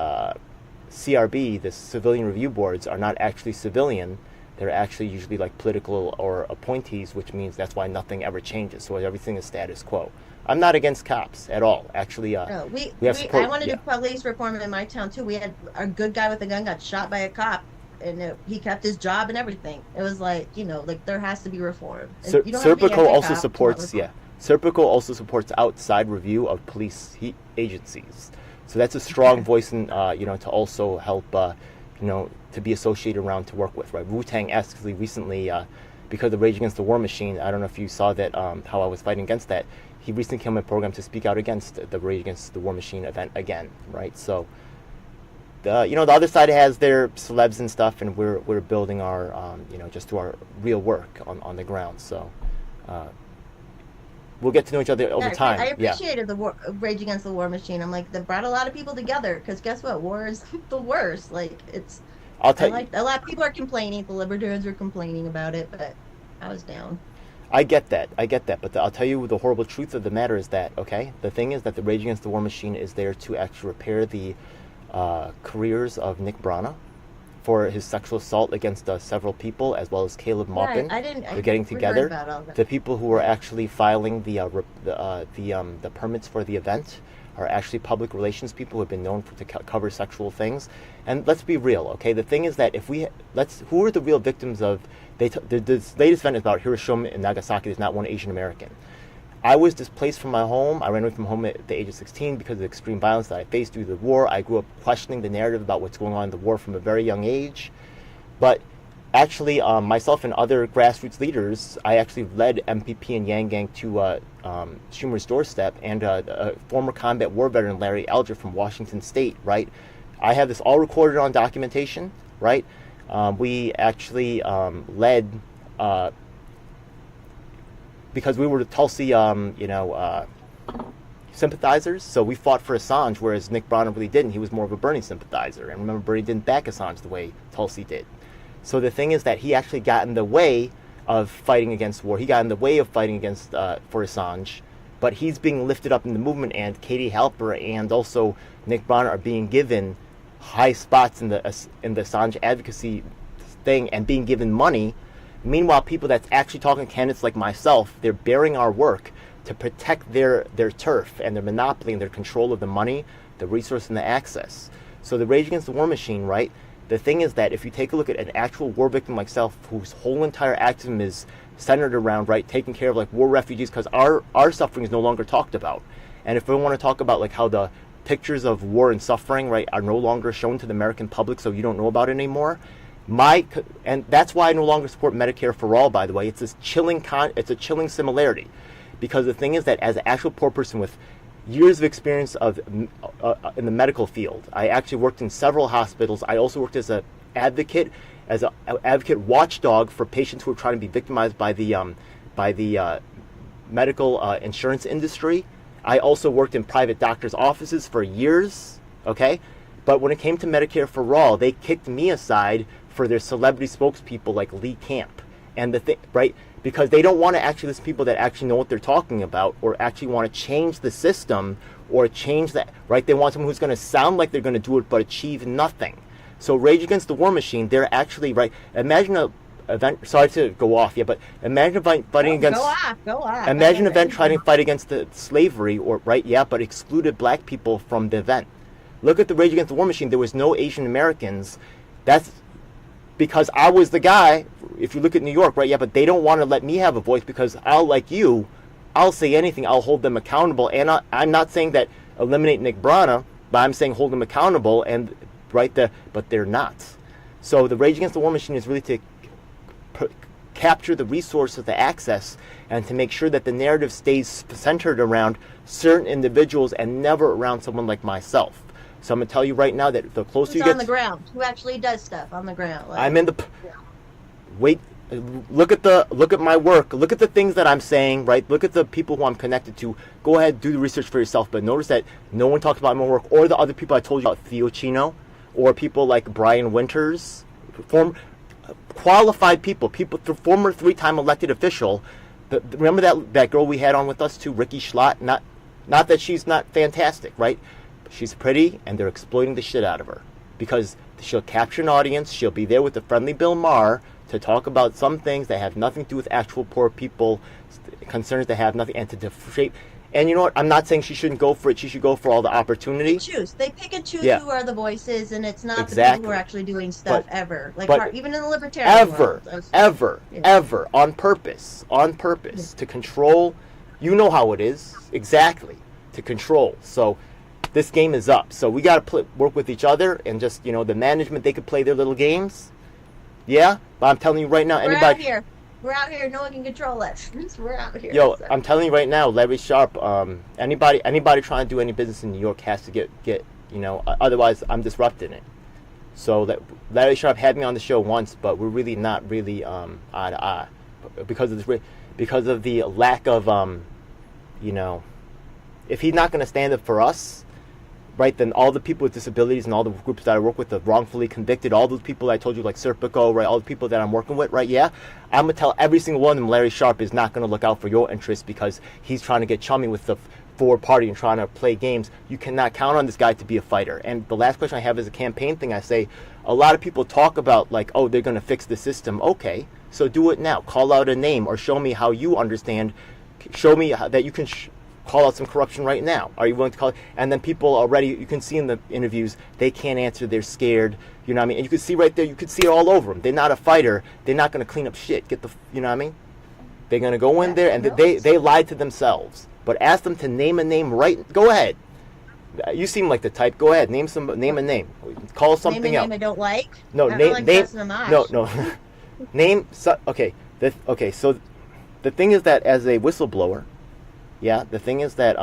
CRB, the Civilian Review Boards, are not actually civilian. They're actually usually like political or appointees, which means that's why nothing ever changes. So everything is status quo. I'm not against cops at all. Actually, no, we have support. I want to do police reform in my town too. We had a good guy with a gun got shot by a cop, and he kept his job and everything. It was like, like there has to be reform. Serpico also supports, Serpico also supports outside review of police agencies. So that's a strong voice, in, to also help, to be associated around to work with, right? Wu-Tang actually recently, because of the Rage Against the War Machine, I don't know if you saw that, how I was fighting against that. He recently came on a program to speak out against the Rage Against the War Machine event again, right? So, the other side has their celebs and stuff, and we're building our, just through our real work on the ground. So, we'll get to know each other over time. I appreciated the Rage Against the War Machine. I'm like, they brought a lot of people together, because guess what? War is the worst. Like, it's... a lot of people are complaining. The libertarians are complaining about it, but I was down. I get that. But I'll tell you the horrible truth of the matter is that, okay, the thing is that the Rage Against the War Machine is there to actually repair the careers of Nick Brana for his sexual assault against several people, as well as Caleb Maupin. They're getting together. The people who are actually filing the permits for the event are actually public relations people who have been known to cover sexual things. And let's be real, okay? The thing is that who are the real victims of, this latest event is about Hiroshima and Nagasaki. There's not one Asian American. I was displaced from my home. I ran away from home at the age of 16 because of the extreme violence that I faced due to the war. I grew up questioning the narrative about what's going on in the war from a very young age. But actually, myself and other grassroots leaders, I actually led MPP and Yang Gang to Schumer's doorstep, and a former combat war veteran, Larry Alger from Washington State, right? I have this all recorded on documentation, right? We actually led, because we were the Tulsi, sympathizers, so we fought for Assange, whereas Nick Bronner really didn't. He was more of a Bernie sympathizer, and remember, Bernie didn't back Assange the way Tulsi did. So the thing is that he actually got in the way of fighting against war. He got in the way of fighting against for Assange, but he's being lifted up in the movement, and Katie Halper and also Nick Bronner are being given high spots in the Assange advocacy thing and being given money. Meanwhile, people that's actually talking to candidates like myself, they're bearing our work to protect their turf and their monopoly and their control of the money, the resource, and the access. So the Rage Against the War Machine, right? The thing is that if you take a look at an actual war victim like myself, whose whole entire activism is centered around, right, taking care of like war refugees, because our suffering is no longer talked about. And if we want to talk about like how the pictures of war and suffering, right, are no longer shown to the American public, so you don't know about it anymore. And that's why I no longer support Medicare for all, by the way. It's this chilling it's a chilling similarity, because the thing is that as an actual poor person with years of experience in the medical field, I actually worked in several hospitals. I also worked as an advocate watchdog for patients who are trying to be victimized by the medical insurance industry. I also worked in private doctors' offices for years. Okay, but when it came to Medicare for all, they kicked me aside for their celebrity spokespeople like Lee Camp, and right, because they don't want to actually listen to people that actually know what they're talking about, or actually want to change the system or change that, right? They want someone who's going to sound like they're going to do it but achieve nothing. So Rage Against the War Machine, they're actually, right, imagine a event, sorry to go off, yeah, but imagine fighting against, go on. Imagine an event trying to fight against the slavery, or, right, yeah, but excluded black people from the event. Look at the Rage Against the War Machine. There was no Asian Americans. That's because I was the guy. If you look at New York, right, yeah, but they don't want to let me have a voice because I'll say anything. I'll hold them accountable. And I'm not saying that eliminate Nick Bronner, but I'm saying hold them accountable, and right there, but they're not. So the Rage Against the War Machine is really to capture the resources, the access, and to make sure that the narrative stays centered around certain individuals and never around someone like myself. So I'm going to tell you right now that the closer you get... on the ground? Who actually does stuff on the ground? Like, I'm in the... Yeah. Wait, look at my work. Look at the things that I'm saying, right? Look at the people who I'm connected to. Go ahead, do the research for yourself. But notice that no one talks about my work, or the other people I told you about, Theo Chino, or people like Brian Winters, qualified people, former 3-time elected official. Remember that girl we had on with us too, Ricky Schlott? Not that she's not fantastic, right? She's pretty, and they're exploiting the shit out of her because she'll capture an audience. She'll be there with the friendly Bill Maher to talk about some things that have nothing to do with actual poor people, concerns that have nothing, and to shape. And you know what? I'm not saying she shouldn't go for it. She should go for all the opportunity. They pick and choose who are the voices, and it's not the people who are actually doing stuff ever. Like even in the Libertarian world. Ever, on purpose, to control. You know how it is, exactly, to control. So this game is up. So we got to work with each other, and just, the management, they could play their little games. Yeah? But I'm telling you right now, We're out here. No one can control us. We're out here. Yo, so. I'm telling you right now, Larry Sharp, anybody trying to do any business in New York has to get otherwise I'm disrupting it. So that Larry Sharp had me on the show once, but we're really not really eye to eye because of the lack of if he's not going to stand up for us, right, then all the people with disabilities and all the groups that I work with, the wrongfully convicted, all those people that I told you, like Serpico, right, all the people that I'm working with, right, yeah, I'm going to tell every single one of them Larry Sharp is not going to look out for your interests because he's trying to get chummy with the forward party and trying to play games. You cannot count on this guy to be a fighter. And the last question I have is a campaign thing. I say, a lot of people talk about, like, oh, they're going to fix the system. Okay, so do it now. Call out a name or show me how you understand. Show me that you can call out some corruption right now? Are you willing to call it? And then people already, you can see in the interviews, they can't answer, they're scared, you know what I mean? And you can see right there, you can see it all over them. They're not a fighter, they're not going to clean up shit, you know what I mean? They're going to go in there, and they lied to themselves. But ask them to name a name go ahead. You seem like the type, go ahead, name a name. Call something else. Name I don't like? No, I name, like no. Name, okay, so the thing is that as a whistleblower, yeah, the thing is that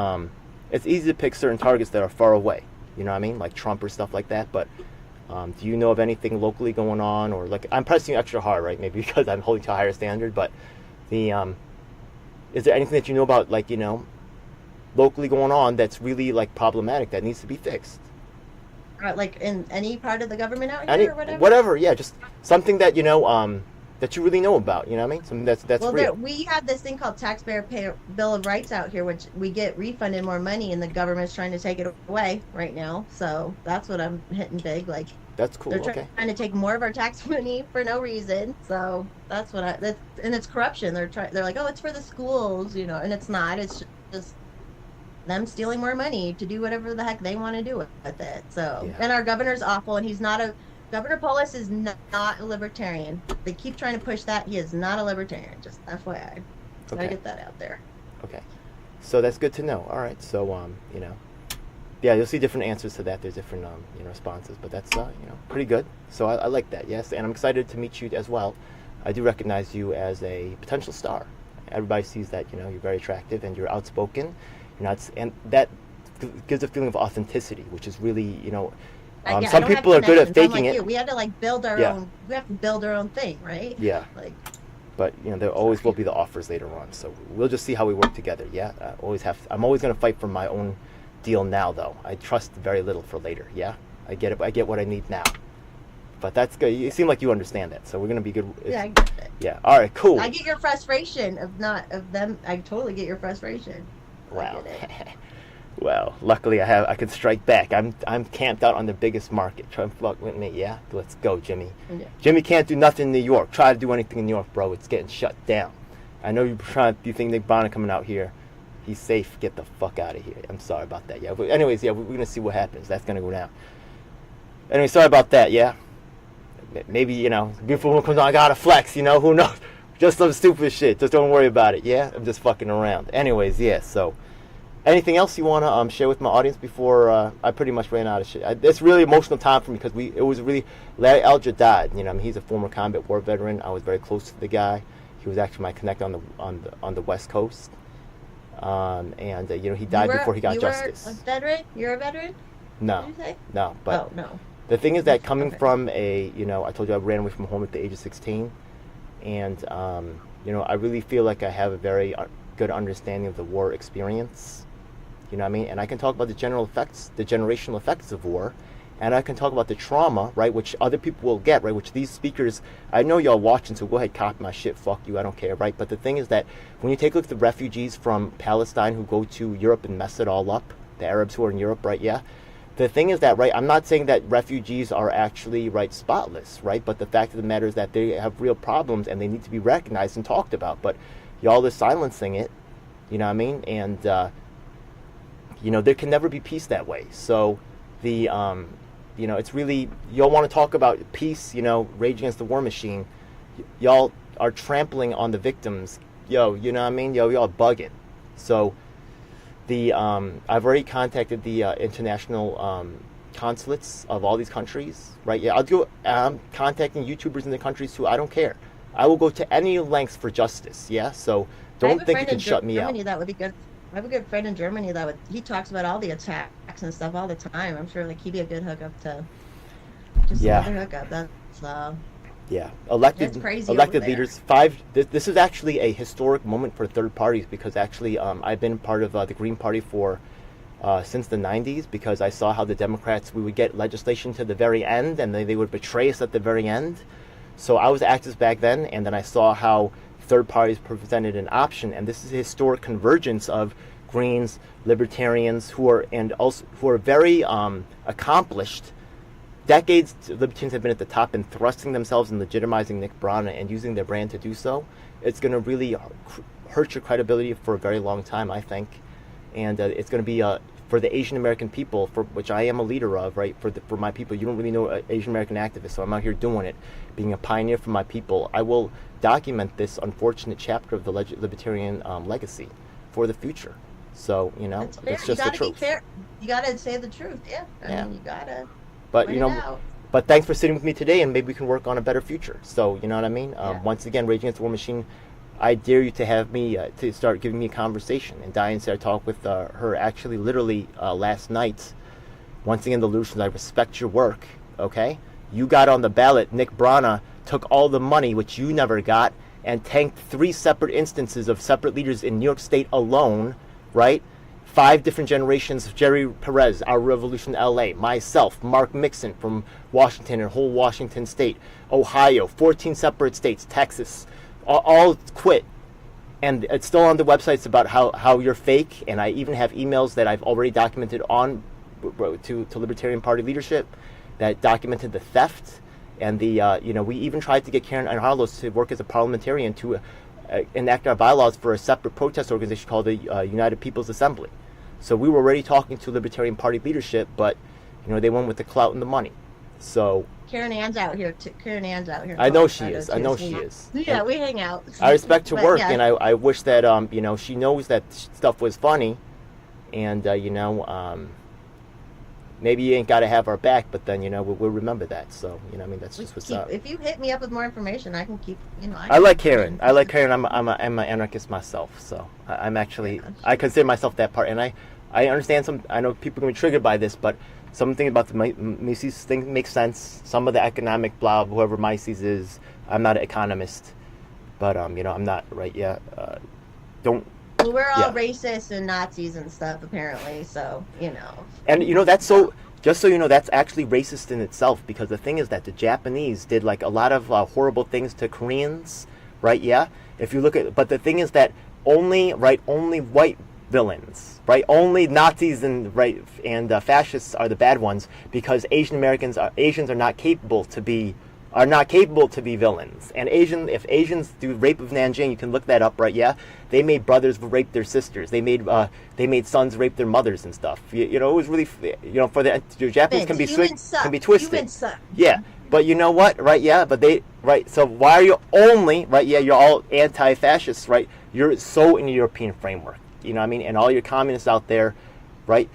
it's easy to pick certain targets that are far away, you know what I mean, like Trump or stuff like that, but do you know of anything locally going on, or like, I'm pressing you extra hard, right, maybe because I'm holding to a higher standard, but is there anything that you know about, like, you know, locally going on that's really, like, problematic that needs to be fixed? Like in any part of the government out here or whatever? Whatever, yeah, just something that, you know, that you really know about, you know what I mean? Something that's real. We have this thing called Taxpayer Bill of Rights out here, which we get refunded more money, and the government's trying to take it away right now. So that's what I'm hitting big. Like, that's cool. They're trying to take more of our tax money for no reason. So that's what and it's corruption. They're like, oh, it's for the schools, you know, and it's not. It's just them stealing more money to do whatever the heck they want to do with it. So, yeah. And our governor's awful, and he's not Governor Polis is not a libertarian. They keep trying to push that. He is not a libertarian, just FYI. So I get that out there. Okay. So that's good to know. All right. So, you know, yeah, you'll see different answers to that. There's different, you know, responses, but that's, you know, pretty good. So I like that, yes. And I'm excited to meet you as well. I do recognize you as a potential star. Everybody sees that, you know, you're very attractive and you're outspoken. You're not, and that gives a feeling of authenticity, which is really, you know, some people are good at faking it. We had to like build our own. We have to build our own thing, right? Yeah. Like, but you know, there always will be the offers later on. So we'll just see how we work together. Yeah. I'm always going to fight for my own deal now, though. I trust very little for later. Yeah. I get it. I get what I need now. But that's good. You seem like you understand that. So we're going to be good. Yeah, I get it. Yeah. All right. Cool. I get your frustration of them. I totally get your frustration. Wow. Well, luckily I can strike back. I'm camped out on the biggest market. Try and fuck with me, yeah? Let's go, Jimmy. Yeah. Jimmy can't do nothing in New York. Try to do anything in New York, bro. It's getting shut down. I know you think Nick Bonner coming out here. He's safe. Get the fuck out of here. I'm sorry about that, yeah. But anyways, yeah, we're going to see what happens. That's going to go down. Anyway, sorry about that, yeah? Maybe, you know, beautiful woman comes on, I got to flex, you know? Who knows? Just some stupid shit. Just don't worry about it, yeah? I'm just fucking around. Anyways, yeah, so... Anything else you want to share with my audience before I pretty much ran out of shit? It's really emotional time for me because it was really Larry Elger died. You know, I mean, he's a former combat war veteran. I was very close to the guy. He was actually my connect on the West Coast, and you know, he died before he got justice. You were a veteran? You're a veteran? No, did you say? No. But no. The thing is that coming from you know, I told you I ran away from home at the age of 16, and you know, I really feel like I have a very good understanding of the war experience. You know what I mean? And I can talk about the generational effects of war, and I can talk about the trauma, right, which other people will get, right, which these speakers, I know y'all watching, so go ahead, copy my shit, fuck you, I don't care, right? But the thing is that when you take a look at the refugees from Palestine who go to Europe and mess it all up, the Arabs who are in Europe, right, yeah? The thing is that, right, I'm not saying that refugees are actually, right, spotless, right? But the fact of the matter is that they have real problems and they need to be recognized and talked about. But y'all are silencing it, you know what I mean? And, you know, there can never be peace that way. So the, you know, it's really, y'all want to talk about peace, you know, Rage Against the War Machine. Y'all are trampling on the victims. Yo, you know what I mean? Yo, y'all bugging. So the, I've already contacted the international consulates of all these countries, right? Yeah, I'm contacting YouTubers in the countries too. I don't care. I will go to any lengths for justice, yeah? So don't think you can shut me out. That would be good. I have a good friend in Germany he talks about all the attacks and stuff all the time. I'm sure like he'd be a good hookup to just another hookup. That's yeah, elected leaders. This is actually a historic moment for third parties because actually I've been part of the Green Party for since the 90s because I saw how the Democrats, we would get legislation to the very end and they would betray us at the very end. So I was activist back then, and then I saw how third parties presented an option, and this is a historic convergence of Greens, Libertarians, who are very accomplished. Decades, Libertarians have been at the top and thrusting themselves and legitimizing Nick Brana and using their brand to do so. It's going to really hurt your credibility for a very long time, I think. and it's going to be for the Asian American people, for which I am a leader of, right? For my people, you don't really know Asian American activists, so I'm out here doing it, being a pioneer for my people. I will document this unfortunate chapter of the Libertarian legacy for the future. So it's just the truth. Be fair. You gotta say the truth. Yeah. I mean, you gotta. But but thanks for sitting with me today, and maybe we can work on a better future. So you know what I mean. Once again, Rage Against the War Machine. I dare you to have me to start giving me a conversation. And Diane said I talked with her actually literally last night. Once again, the Lucians, I respect your work, okay? You got on the ballot. Nick Brana took all the money, which you never got, and tanked 3 separate instances of separate leaders in New York State alone, right? 5 different generations, Jerry Perez, Our Revolution LA, myself, Mark Mixon from Washington and whole Washington State, Ohio, 14 separate states, Texas, all quit. And it's still on the websites about how you're fake, and I even have emails that I've already documented on to Libertarian Party leadership that documented the theft, and the we even tried to get Karen Harlos to work as a parliamentarian to enact our bylaws for a separate protest organization called the United People's Assembly. So we were already talking to Libertarian Party leadership, but they went with the clout and the money. So Karen Ann's out here too. Karen Ann's out here. I know she is. I know she is. Yeah, we hang out. I respect her work, and I wish that she knows that stuff was funny, and maybe you ain't got to have our back, but then we'll remember that. So that's just what's up. If you hit me up with more information, I can keep. I like Karen. I like Karen. I'm an anarchist myself, so I'm actually I consider myself that part, and I understand some. I know people are gonna be triggered by this, but something about the Mises thing makes sense. Some of the economic blah, whoever Mises is, I'm not an economist, but I'm not right. Yeah, don't. Well, we're all racist and Nazis and stuff, apparently. So And that's so. Just so you know, that's actually racist in itself, because the thing is that the Japanese did like a lot of horrible things to Koreans, right? Yeah. If you look at, but the thing is that only white villains, right? Only Nazis and fascists are the bad ones, because Asians are not capable to be villains. And if Asians do rape of Nanjing, you can look that up, right? Yeah, they made brothers rape their sisters. They made sons rape their mothers and stuff. It was really for the Japanese can be twisted. Yeah, but you know what, right? Yeah, but so why are you only right? Yeah, you're all anti-fascists, right? You're so in the European framework. You know what I mean? And all your communists out there, right?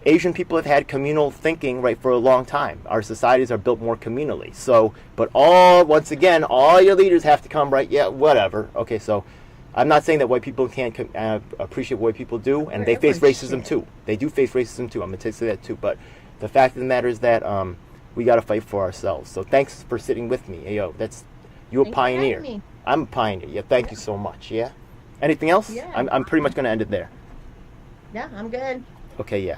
Asian people have had communal thinking, right, for a long time. Our societies are built more communally. So, but once again, all your leaders have to come, right? Yeah, whatever. Okay, so I'm not saying that white people can't appreciate what white people do, and they face racism too. They do face racism too. I'm going to say that too. But the fact of the matter is that we got to fight for ourselves. So thanks for sitting with me. Hey, yo, you're a pioneer. I'm a pioneer. Yeah, thank you so much. Yeah. Anything else? Yeah. I'm pretty much going to end it there. Yeah, I'm good. Okay, yeah.